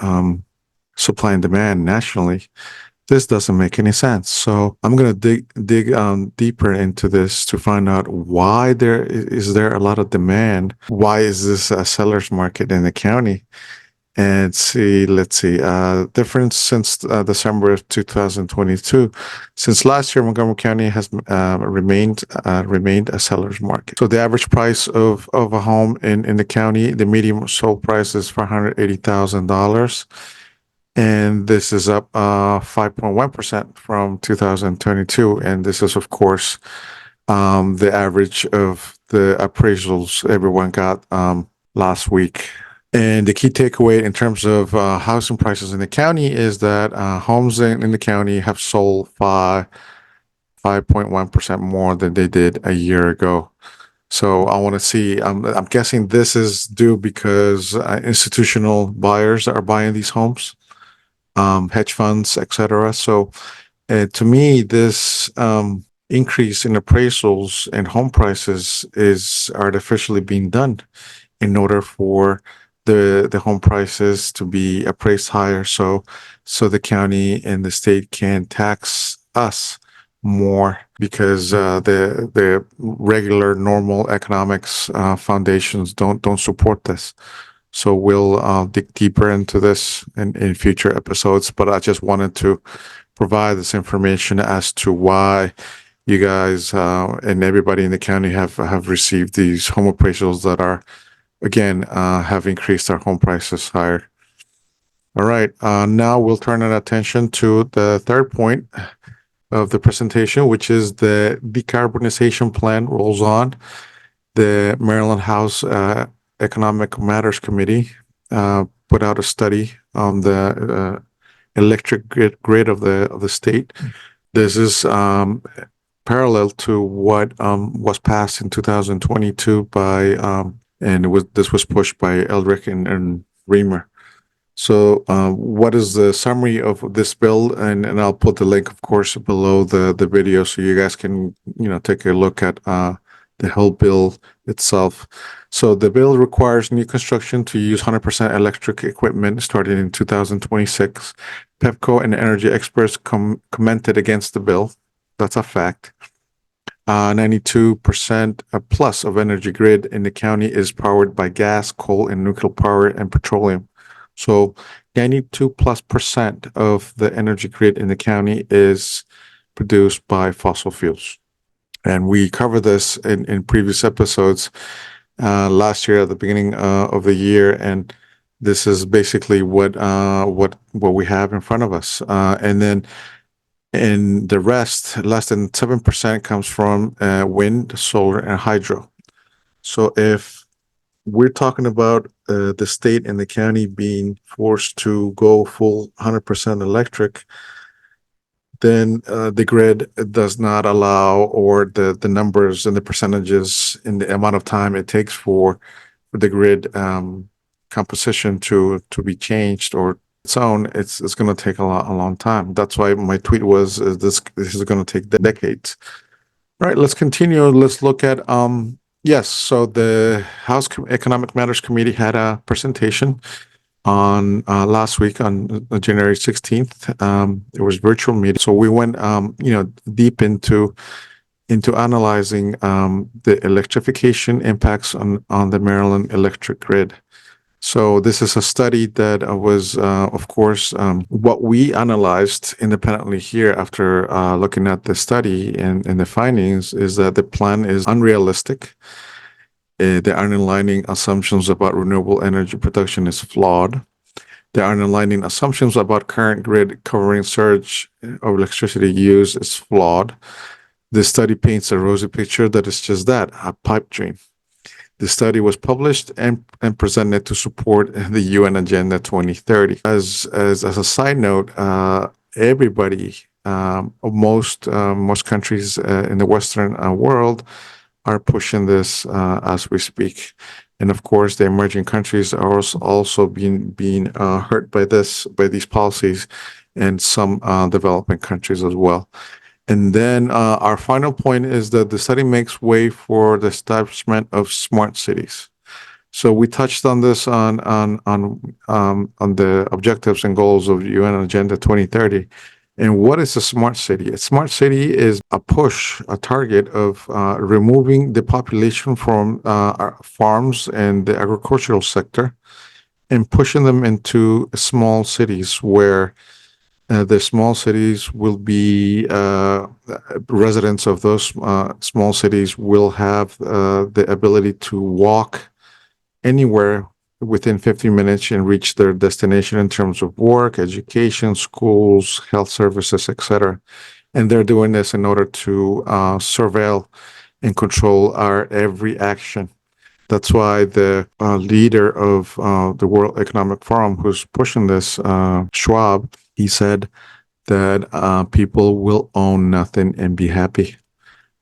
S2: supply and demand nationally, this doesn't make any sense. So I'm going to dig deeper into this to find out why there is a lot of demand. Why is this a seller's market in the county? And let's see, difference since December of 2022. Since last year, Montgomery County has remained a seller's market. So the average price of a home in the county, the median sold price is $480,000. And this is up 5.1% from 2022. And this is, of course, the average of the appraisals everyone got last week. And the key takeaway in terms of housing prices in the county is that homes in the county have sold 5.1% more than they did a year ago. So I want to see, I'm guessing this is due because institutional buyers are buying these homes, hedge funds, etc. So to me, this increase in appraisals and home prices is artificially being done in order for the home prices to be appraised higher, so the county and the state can tax us more because the regular normal economics foundations don't support this. So we'll dig deeper into this in future episodes, but I just wanted to provide this information as to why you guys and everybody in the county have received these home appraisals that are, again, have increased our home prices higher. All right, now we'll turn our attention to the third point of the presentation, which is the decarbonization plan rolls on. The Maryland House Economic Matters Committee put out a study on the electric grid of the state. This is parallel to what was passed in 2022 by and this was pushed by Eldrick and Reamer. So what is the summary of this bill? And I'll put the link, of course, below the video so you guys can, take a look at the whole bill itself. So the bill requires new construction to use 100% electric equipment starting in 2026. PEPCO and energy experts commented against the bill. That's a fact. 92% plus of energy grid in the county is powered by gas, coal, and nuclear power and petroleum. So 92+% of the energy grid in the county is produced by fossil fuels. And we covered this in previous episodes last year at the beginning of the year. And this is basically what we have in front of us. And then and the rest, less than 7%, comes from wind, solar, and hydro. So if we're talking about the state and the county being forced to go full 100% electric, then the grid does not allow, or the numbers and the percentages and the amount of time it takes for the grid composition to be changed or its own, it's going to take a long time. That's why my tweet was this is going to take decades. All right, let's continue. Let's look at yes. So the House Economic Matters Committee had a presentation on last week on January 16th. It was virtual meeting, so we went deep into analyzing the electrification impacts on the Maryland electric grid. So this is a study that was, of course, what we analyzed independently here after looking at the study and the findings is that the plan is unrealistic. The underlying assumptions about renewable energy production is flawed. The underlying assumptions about current grid covering surge of electricity use is flawed. This study paints a rosy picture that is just that, a pipe dream. The study was published and presented to support the UN Agenda 2030. As a side note, everybody, most countries in the Western world are pushing this as we speak, and of course, the emerging countries are also being hurt by these policies, and some developing countries as well. And then our final point is that the study makes way for the establishment of smart cities. So we touched on this on the objectives and goals of UN Agenda 2030. And what is a smart city? A smart city is a target of removing the population from farms and the agricultural sector and pushing them into small cities where the small cities will be residents of those small cities will have the ability to walk anywhere within 15 minutes and reach their destination in terms of work, education, schools, health services, etc. And they're doing this in order to surveil and control our every action. That's why the leader of the World Economic Forum, who's pushing this, Schwab, he said that people will own nothing and be happy.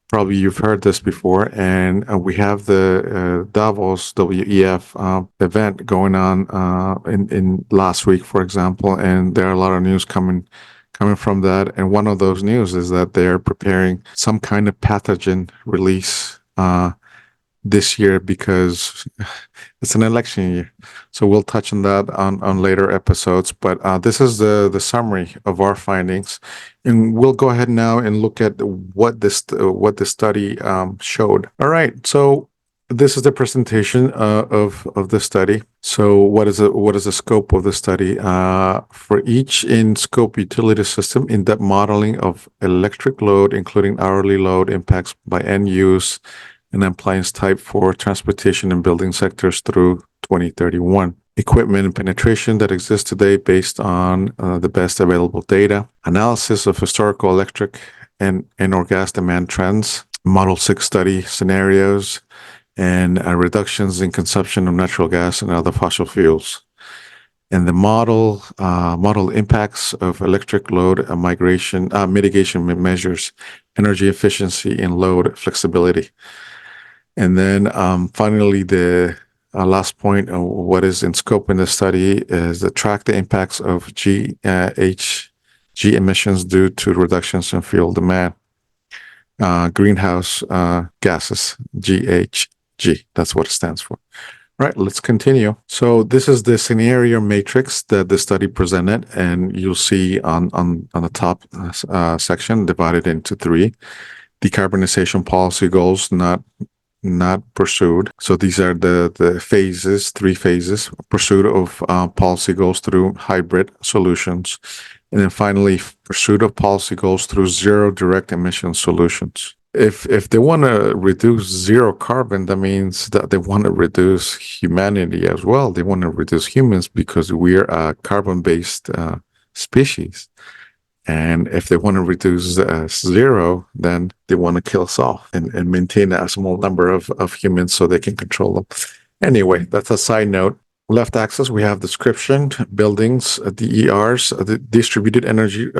S2: Probably you've heard this before, and we have the Davos WEF event going on in last week, for example, and there are a lot of news coming from that. And one of those news is that they're preparing some kind of pathogen release this year because it's an election year. So we'll touch on that on later episodes. But this is the summary of our findings, and we'll go ahead now and look at what the study showed. All right. So this is the presentation of the study. So what is the scope of the study? For each in-scope utility system, in-depth modeling of electric load, including hourly load impacts by end use and appliance type for transportation and building sectors through 2031. Equipment and penetration that exists today based on the best available data. Analysis of historical electric and or gas demand trends. Model 6 study scenarios and reductions in consumption of natural gas and other fossil fuels. And the model impacts of electric load mitigation measures, energy efficiency and load flexibility. And then finally, the last point of what is in scope in the study is to track the impacts of GHG emissions due to reductions in fuel demand. Greenhouse gases, GHG, that's what it stands for. All right, let's continue. So this is the scenario matrix that the study presented, and you'll see on the top section divided into 3. Decarbonization policy goals not pursued. So these are the phases, 3 phases. Pursuit of policy goals through hybrid solutions. And then finally, pursuit of policy goals through zero direct emission solutions. If they want to reduce zero carbon, that means that they want to reduce humanity as well. They want to reduce humans because we're a carbon-based species. And if they want to reduce zero, then they want to kill us off and maintain a small number of humans so they can control them. Anyway, that's a side note. Left axis, we have description, buildings, DERs, the distributed energy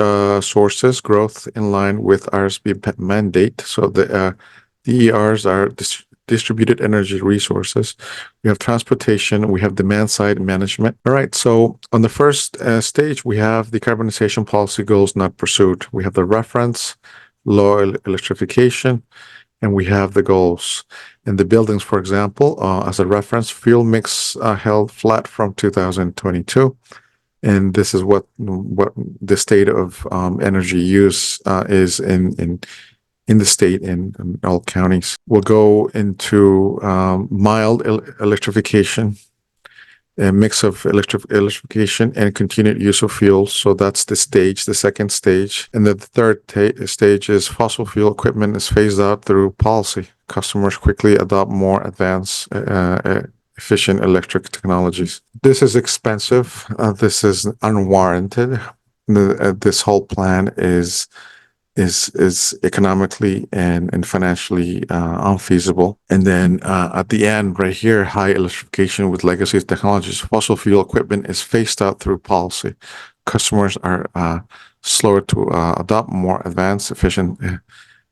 S2: sources, growth in line with RSB mandate. So the DERs are distributed energy resources. We have transportation. We have demand side management. All right. So on the first stage, we have decarbonization policy goals not pursued. We have the reference, low electrification, and we have the goals. In the buildings, for example, as a reference, fuel mix held flat from 2022. And this is what the state of energy use is in the state in all counties. We'll go into mild electrification, a mix of electrification and continued use of fuels. So that's the second stage. And the third stage is fossil fuel equipment is phased out through policy. Customers quickly adopt more advanced, efficient electric technologies. This is expensive. This is unwarranted. This whole plan is economically and financially unfeasible. And then at the end, right here, high electrification with legacy technologies, fossil fuel equipment is phased out through policy. Customers are slower to adopt more advanced, efficient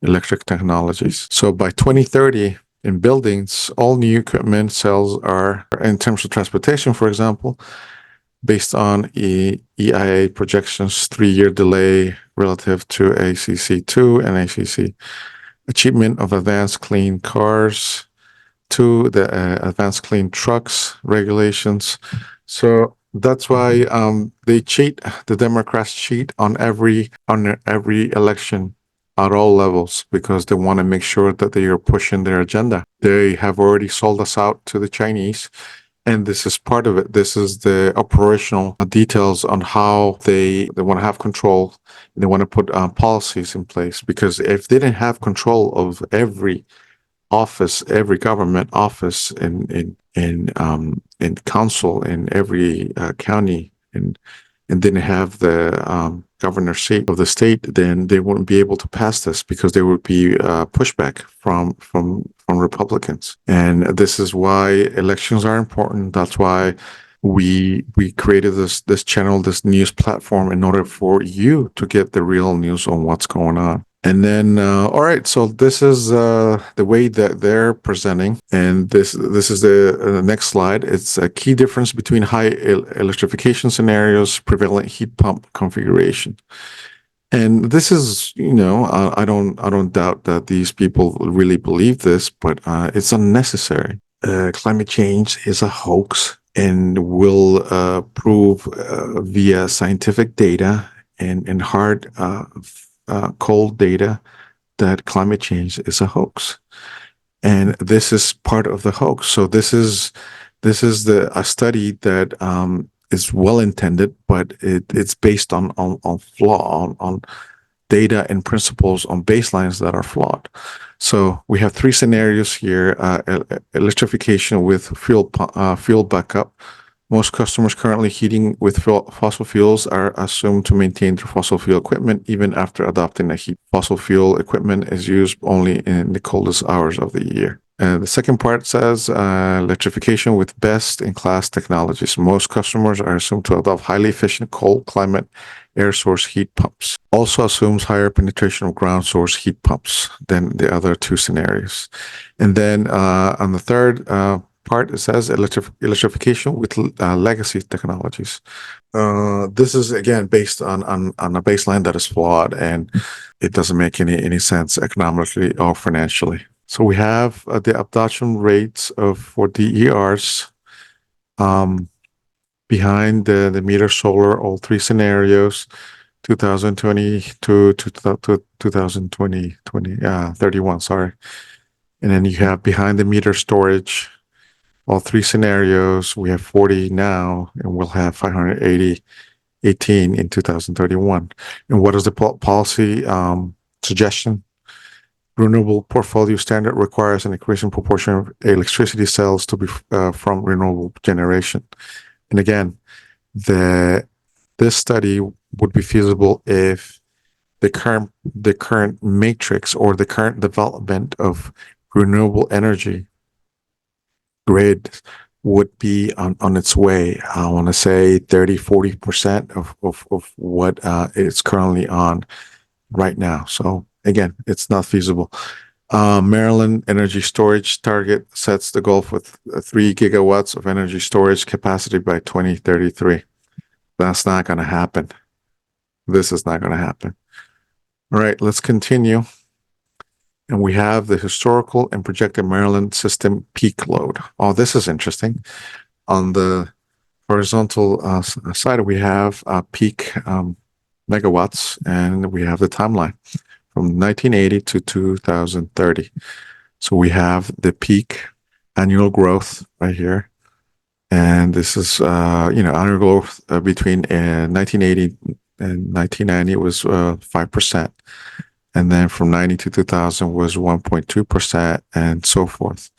S2: electric technologies. So by 2030, in buildings, all new equipment sales are, in terms of transportation, for example, based on EIA projections, 3-year delay relative to ACC2 and ACC. Achievement of advanced clean cars to the advanced clean trucks regulations. So that's why they cheat. The Democrats cheat on every election at all levels because they want to make sure that they are pushing their agenda. They have already sold us out to the Chinese. And this is part of it. This is the operational details on how they want to have control. They want to put policies in place, because if they didn't have control of every office, every government office in council in every county, and didn't have the governor's seat of the state, then they wouldn't be able to pass this, because there would be pushback from Republicans. And this is why elections are important. That's why we created this channel, this news platform, in order for you to get the real news on what's going on. And then, all right, so this is the way that they're presenting. And this is the next slide. It's a key difference between high electrification scenarios, prevalent heat pump configuration. And this is, I don't doubt that these people really believe this, but it's unnecessary. Climate change is a hoax and will prove via scientific data and hard cold data that climate change is a hoax, and this is part of the hoax. So this is a study that is well intended, but it's based on data and principles, on baselines that are flawed. So we have 3 scenarios here: electrification with fuel backup. Most customers currently heating with fossil fuels are assumed to maintain their fossil fuel equipment even after adopting a heat. Fossil fuel equipment is used only in the coldest hours of the year. The second part says electrification with best-in-class technologies. Most customers are assumed to adopt highly efficient cold climate air source heat pumps. Also assumes higher penetration of ground source heat pumps than the other 2 scenarios. And then on the third part, it says electrification with legacy technologies. This is again based on a baseline that is flawed, and it doesn't make any sense economically or financially. So we have the adoption rates for DERs behind the meter solar, all 3 scenarios, 2020 to 31. Sorry, and then you have behind the meter storage, all 3 scenarios. We have 40 now, and we'll have 518 in 2031. And what is the policy suggestion? Renewable portfolio standard requires an increasing proportion of electricity sales to be from renewable generation. And again, this study would be feasible if the current matrix or the current development of renewable energy grid would be on its way. I want to say 30-40% of what it's currently on right now. So again, it's not feasible. Maryland energy storage target sets the goal for 3 gigawatts of energy storage capacity by 2033. That's not going to happen. This is not going to happen. All right, let's continue. And we have the historical and projected Maryland system peak load. Oh, this is interesting. On the horizontal side, we have peak megawatts, and we have the timeline from 1980 to 2030. So we have the peak annual growth right here. And this is, annual growth between 1980 and 1990 was 5%. And then from 90 to 2000 was 1.2% and so forth.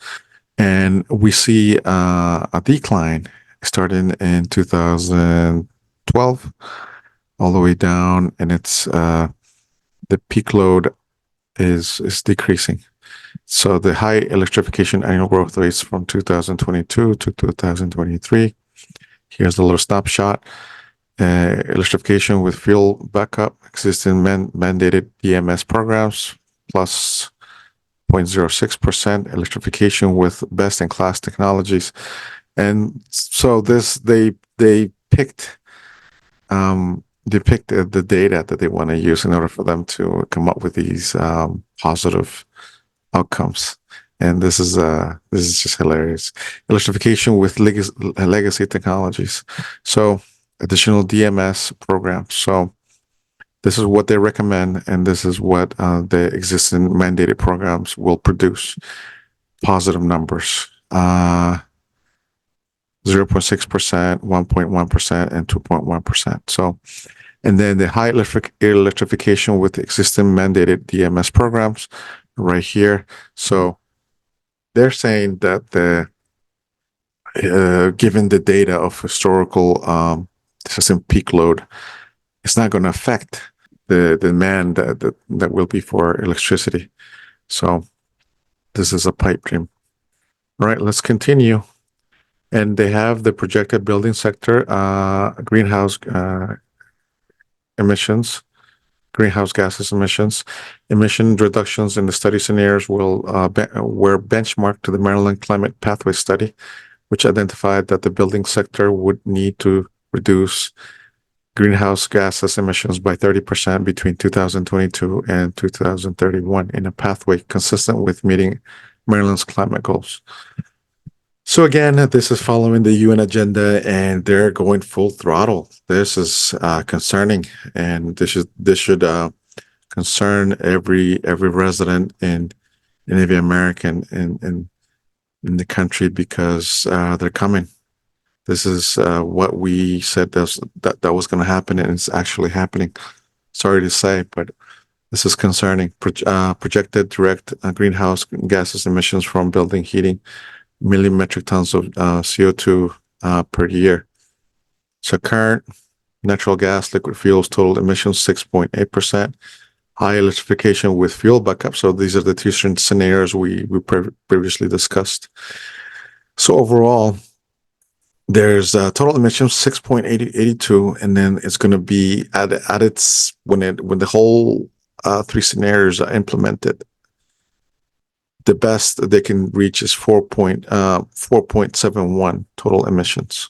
S2: And we see a decline starting in 2012 all the way down, and it's the peak load is decreasing. So the high electrification annual growth rates from 2022 to 2023. Here's a little snapshot. Electrification with fuel backup, existing mandated DMS programs, plus 0.06%. Electrification with best-in-class technologies. And so they picked depicted the data that they want to use in order for them to come up with these positive outcomes. And this is just hilarious. Electrification with legacy technologies. So additional DMS programs. So this is what they recommend, and this is what the existing mandated programs will produce. Positive numbers. 0.6%, 1.1%, and 2.1%. So, and then the high electrification with existing mandated DMS programs right here. So they're saying that given the data of historical system peak load, it's not going to affect the demand that will be for electricity. So this is a pipe dream. All right, let's continue. And they have the projected building sector greenhouse emissions, greenhouse gases emissions. Emission reductions in the study scenarios were benchmarked to the Maryland Climate Pathway Study, which identified that the building sector would need to reduce greenhouse gases emissions by 30% between 2022 and 2031 in a pathway consistent with meeting Maryland's climate goals. So again, this is following the UN agenda, and they're going full throttle. This is concerning, and this should concern every resident and every American in the country, because they're coming. This is what we said that was going to happen, and it's actually happening. Sorry to say, but this is concerning. Projected direct greenhouse gases emissions from building heating, million metric tons of CO2 per year. So current natural gas, liquid fuels, total emissions 6.8%. High electrification with fuel backup. So these are the two scenarios we previously discussed. So overall, there's total emissions 6.82, and then it's going to be at its when the whole three scenarios are implemented, the best they can reach is 4.71 total emissions.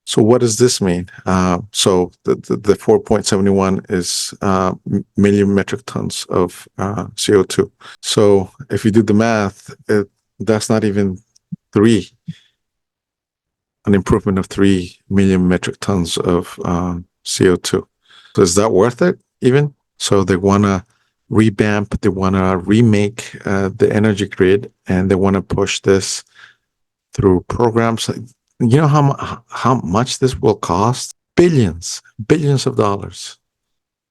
S2: So what does this mean? So the 4.71 is million metric tons of CO2. So if you do the math, that's not even an improvement of 3 million metric tons of CO2. So is that worth it even? So they want to revamp, they want to remake the energy grid, and they want to push this through programs. You know how much this will cost? Billions of dollars.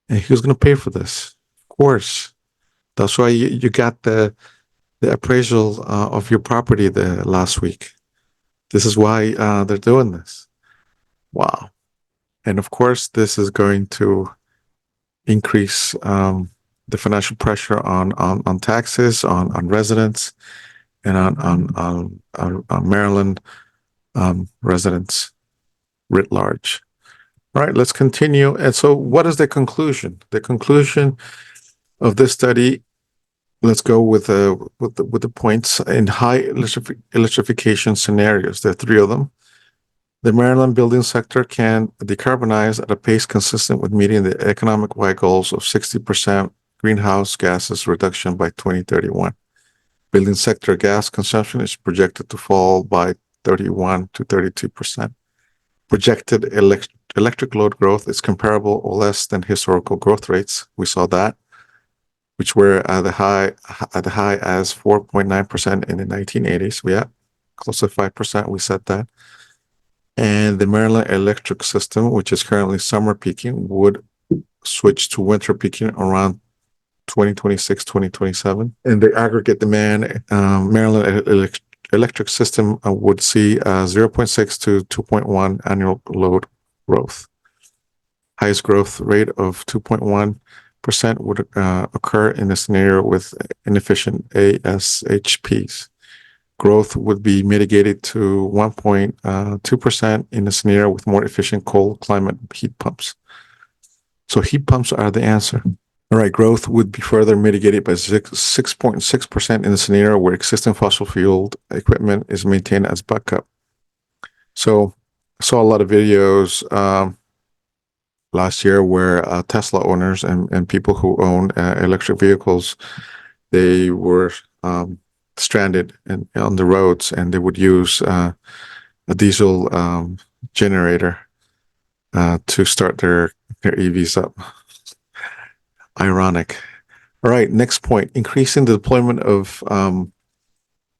S2: And who's going to pay for this? Of course. That's why you got the appraisal of your property the last week. This is why they're doing this. Wow. And of course, this is going to increase the financial pressure on taxes, on residents, and on Maryland residents writ large. All right, let's continue. And so what is the conclusion? The conclusion of this study let's go with the points. In high electrification scenarios, there are 3 of them. The Maryland building sector can decarbonize at a pace consistent with meeting the economic-wide goals of 60% greenhouse gases reduction by 2031. Building sector gas consumption is projected to fall by 31 to 32%. Projected electric load growth is comparable or less than historical growth rates. We saw that, which were at the high as 4.9% in the 1980s. We had close to 5%. We said that. And the Maryland electric system, which is currently summer peaking, would switch to winter peaking around 2026, 2027. And the aggregate demand, Maryland electric system would see 0.6 to 2.1 annual load growth. Highest growth rate of 2.1% would occur in a scenario with inefficient ASHPs. Growth would be mitigated to 1.2% in a scenario with more efficient cold climate heat pumps. So heat pumps are the answer. All right, growth would be further mitigated by 6.6% in a scenario where existing fossil fueled equipment is maintained as backup. So I saw a lot of videos last year where Tesla owners and people who own electric vehicles, they were stranded on the roads, and they would use a diesel generator to start their EVs up. Ironic. All right, next point. Increasing the deployment of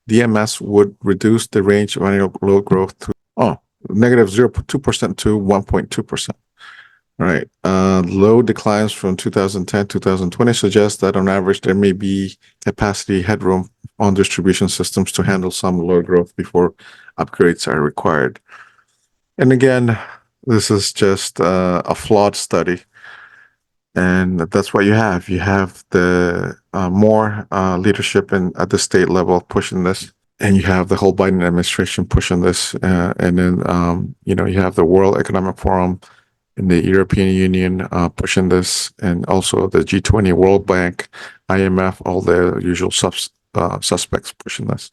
S2: DMS would reduce the range of annual load growth to negative 0.2% to 1.2%. All right. Load declines from 2010 to 2020 suggest that on average there may be capacity headroom on distribution systems to handle some load growth before upgrades are required. And again, this is just a flawed study. And that's what you have. You have the more leadership at the state level pushing this, and you have the whole Biden administration pushing this, and then you have the World Economic Forum and the European Union pushing this, and also the G20, World Bank, IMF, all the usual suspects pushing this.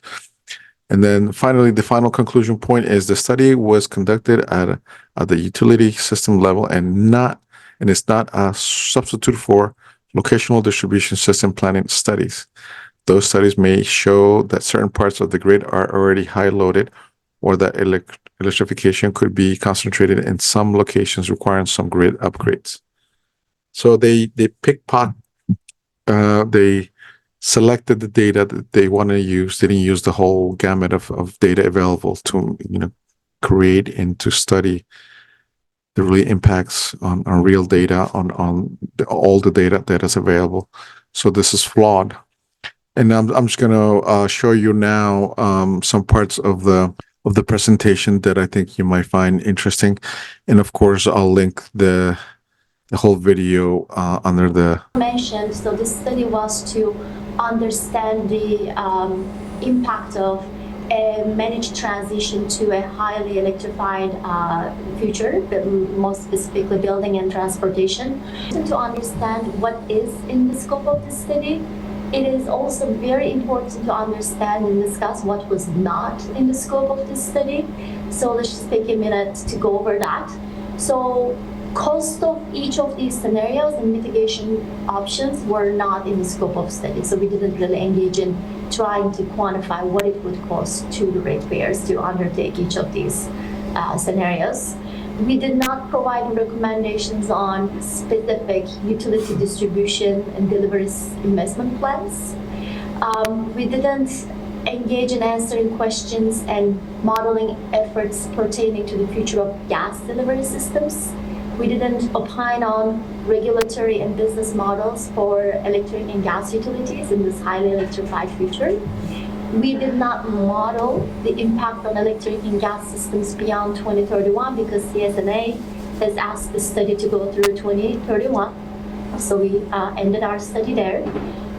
S2: And then finally, the final conclusion point is the study was conducted at the utility system level and it's not a substitute for locational distribution system planning studies. Those studies may show that certain parts of the grid are already high loaded, or that electrification could be concentrated in some locations requiring some grid upgrades. So they selected the data that they want to use. They didn't use the whole gamut of data available to create and to study the real impacts on real data, on all the data that is available. So this is flawed. And I'm just going to show you now some parts of the presentation that I think you might find interesting. And of course, I'll link the whole video under the
S16: mentioned. So this study was to understand the impact of a managed transition to a highly electrified future, but most specifically building and transportation. To understand what is in the scope of the study, it is also very important to understand and discuss what was not in the scope of this study. So let's just take a minute to go over that. So cost of each of these scenarios and mitigation options were not in the scope of study. So we didn't really engage in trying to quantify what it would cost to the ratepayers to undertake each of these scenarios. We did not provide recommendations on specific utility distribution and delivery investment plans. We didn't engage in answering questions and modeling efforts pertaining to the future of gas delivery systems. We didn't opine on regulatory and business models for electric and gas utilities in this highly electrified future. We did not model the impact on electric and gas systems beyond 2031 because CSNA has asked the study to go through 2031. So we ended our study there.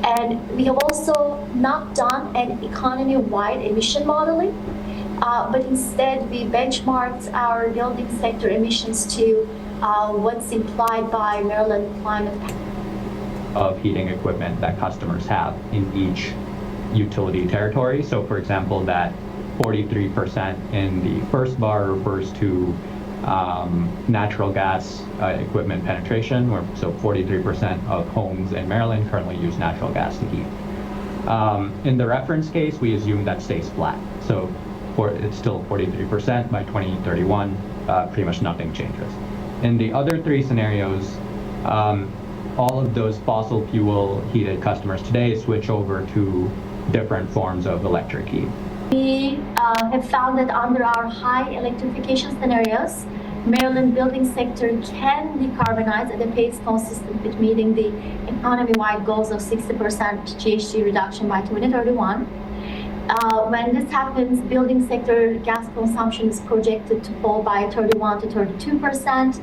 S16: And we have also not done an economy-wide emission modeling, but instead we benchmarked our building sector emissions to what's implied by Maryland climate.
S17: of heating equipment that customers have in each utility territory. So for example, that 43% in the first bar refers to natural gas equipment penetration, so 43% of homes in Maryland currently use natural gas to heat. In the reference case, we assume that stays flat. So it's still 43% by 2031, pretty much nothing changes. In the other three scenarios, all of those fossil fuel heated customers today switch over to different forms of electric heat.
S16: We have found that under our high electrification scenarios, Maryland building sector can decarbonize at a pace consistent with meeting the economy-wide goals of 60% GHG reduction by 2031. When this happens, building sector gas consumption is projected to fall by 31 to 32%.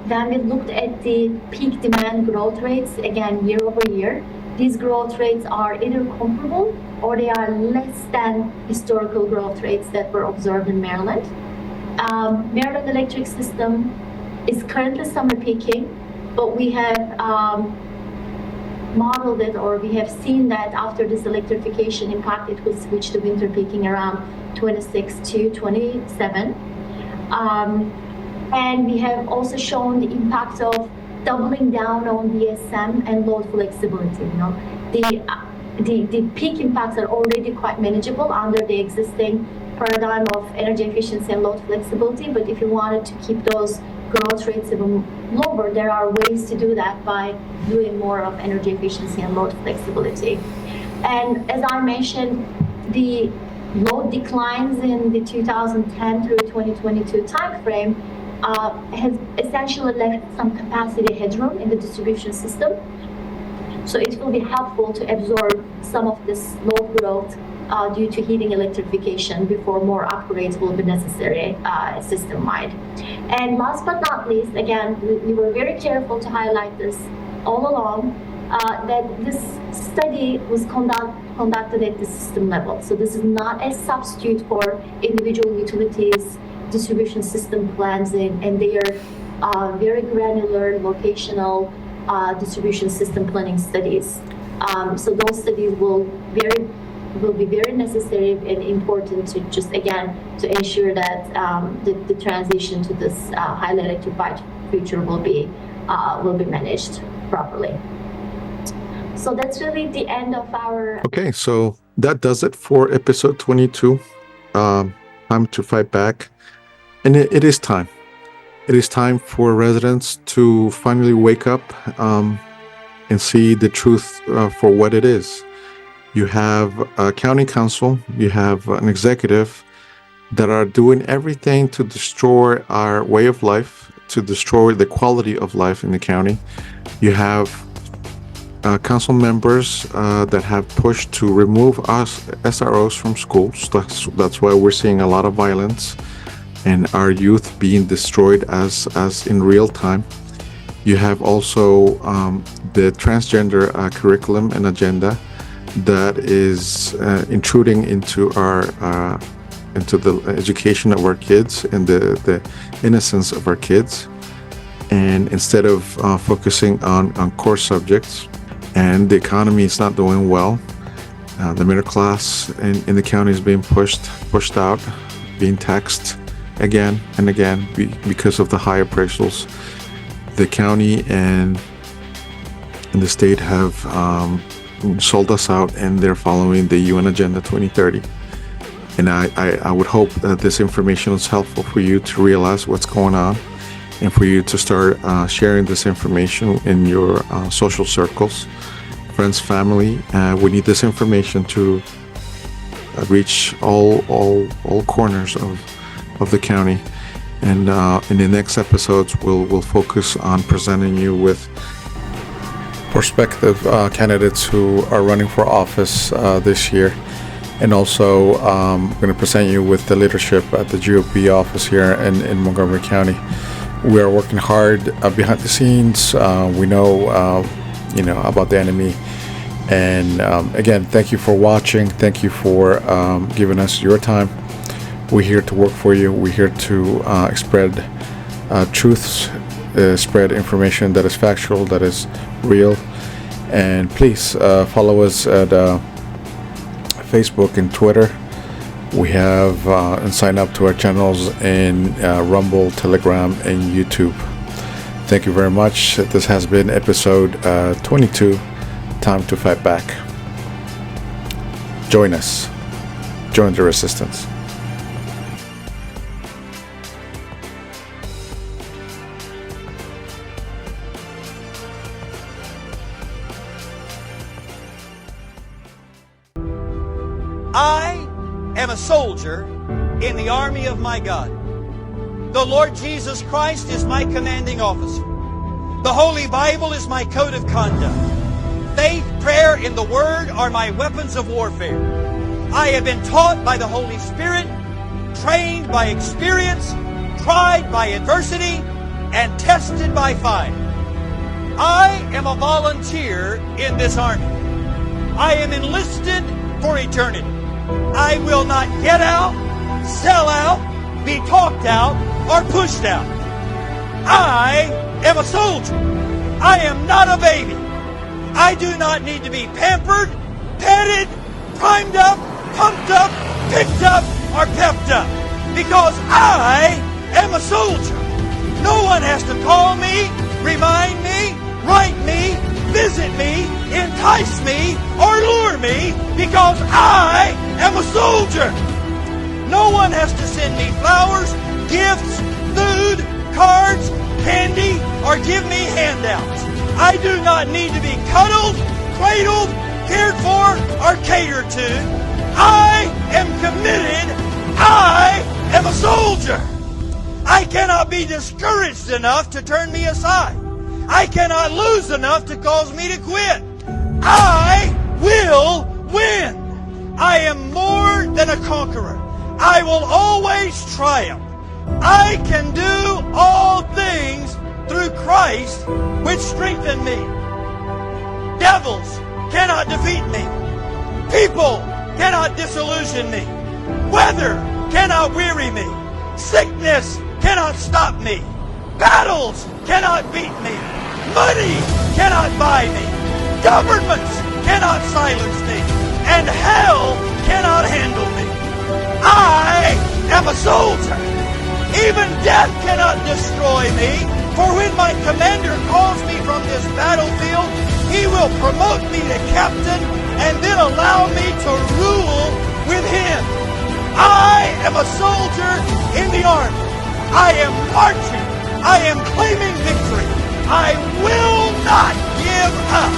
S16: Then we looked at the peak demand growth rates, again, year over year. These growth rates are either comparable or they are less than historical growth rates that were observed in Maryland. Maryland electric system is currently summer peaking, but we have modeled it, or we have seen that after this electrification impact, it will switch to winter peaking around 26 to 27. And we have also shown the impact of doubling down on DSM and load flexibility. You know, the peak impacts are already quite manageable under the existing paradigm of energy efficiency and load flexibility. But if you wanted to keep those growth rates even lower, there are ways to do that by doing more of energy efficiency and load flexibility. And as I mentioned, the load declines in the 2010 through 2022 timeframe has essentially left some capacity headroom in the distribution system. So it will be helpful to absorb some of this load growth due to heating electrification before more upgrades will be necessary system-wide. And last but not least, again, we were very careful to highlight this all along, that this study was conducted at the system level. So this is not a substitute for individual utilities distribution system plans and they are very granular locational distribution system planning studies. So those studies will be very necessary and important to just again to ensure that the transition to this highly electrified future will be managed properly. So that's really the end of our.
S2: Okay, so that does it for episode 22. Time to fight back. And it is time. It is time for residents to finally wake up and see the truth for what it is. You have a county council, you have an executive that are doing everything to destroy our way of life, to destroy the quality of life in the county. You have council members that have pushed to remove us SROs from schools. That's why we're seeing a lot of violence and our youth being destroyed as in real time. You have also the transgender curriculum and agenda that is intruding into our into the education of our kids and the innocence of our kids. And instead of focusing on core subjects, and the economy is not doing well, the middle class in the county is being pushed out, being taxed again and again because of the high appraisals. The county and the state have sold us out, and they're following the UN Agenda 2030. And I would hope that this information is helpful for you to realize what's going on and for you to start sharing this information in your social circles, friends, family. We need this information to reach all corners of the county. And in the next episodes, we'll focus on presenting you with prospective candidates who are running for office this year. And also, I'm going to present you with the leadership at the GOP office here in Montgomery County. We are working hard behind the scenes. We know, about the enemy. And again, thank you for watching. Thank you for giving us your time. We're here to work for you. We're here to spread truths, spread information that is factual, that is real. And please follow us at Facebook and Twitter. We have and sign up to our channels in Rumble, Telegram, and YouTube. Thank you very much. This has been episode 22, Time to Fight Back. Join us. Join the resistance.
S1: I am a soldier in the army of my God. The Lord Jesus Christ is my commanding officer. The Holy Bible is my code of conduct. Faith, prayer, and the Word are my weapons of warfare. I have been taught by the Holy Spirit, trained by experience, tried by adversity, and tested by fire. I am a volunteer in this army. I am enlisted for eternity. I will not get out, sell out, be talked out, or pushed out. I am a soldier. I am not a baby. I do not need to be pampered, petted, primed up, pumped up, picked up, or pepped up. Because I am a soldier. No one has to call me, remind me, write me, visit me, entice me, or lure me, because I am a soldier. No one has to send me flowers, gifts, food, cards, candy, or give me handouts. I do not need to be cuddled, cradled, cared for, or catered to. I am committed. I am a soldier. I cannot be discouraged enough to turn me aside. I cannot lose enough to cause me to quit. I will win. I am more than a conqueror. I will always triumph. I can do all things through Christ, which strengthen me. Devils cannot defeat me. People cannot disillusion me. Weather cannot weary me. Sickness cannot stop me. Battles cannot beat me. Money cannot buy me. Governments cannot silence me. And hell cannot handle me. I am a soldier. Even death cannot destroy me. For when my commander calls me from this battlefield, he will promote me to captain and then allow me to rule with him. I am a soldier in the army. I am marching. I am claiming victory. I will not give up.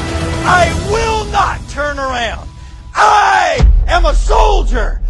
S1: I will not turn around. I am a soldier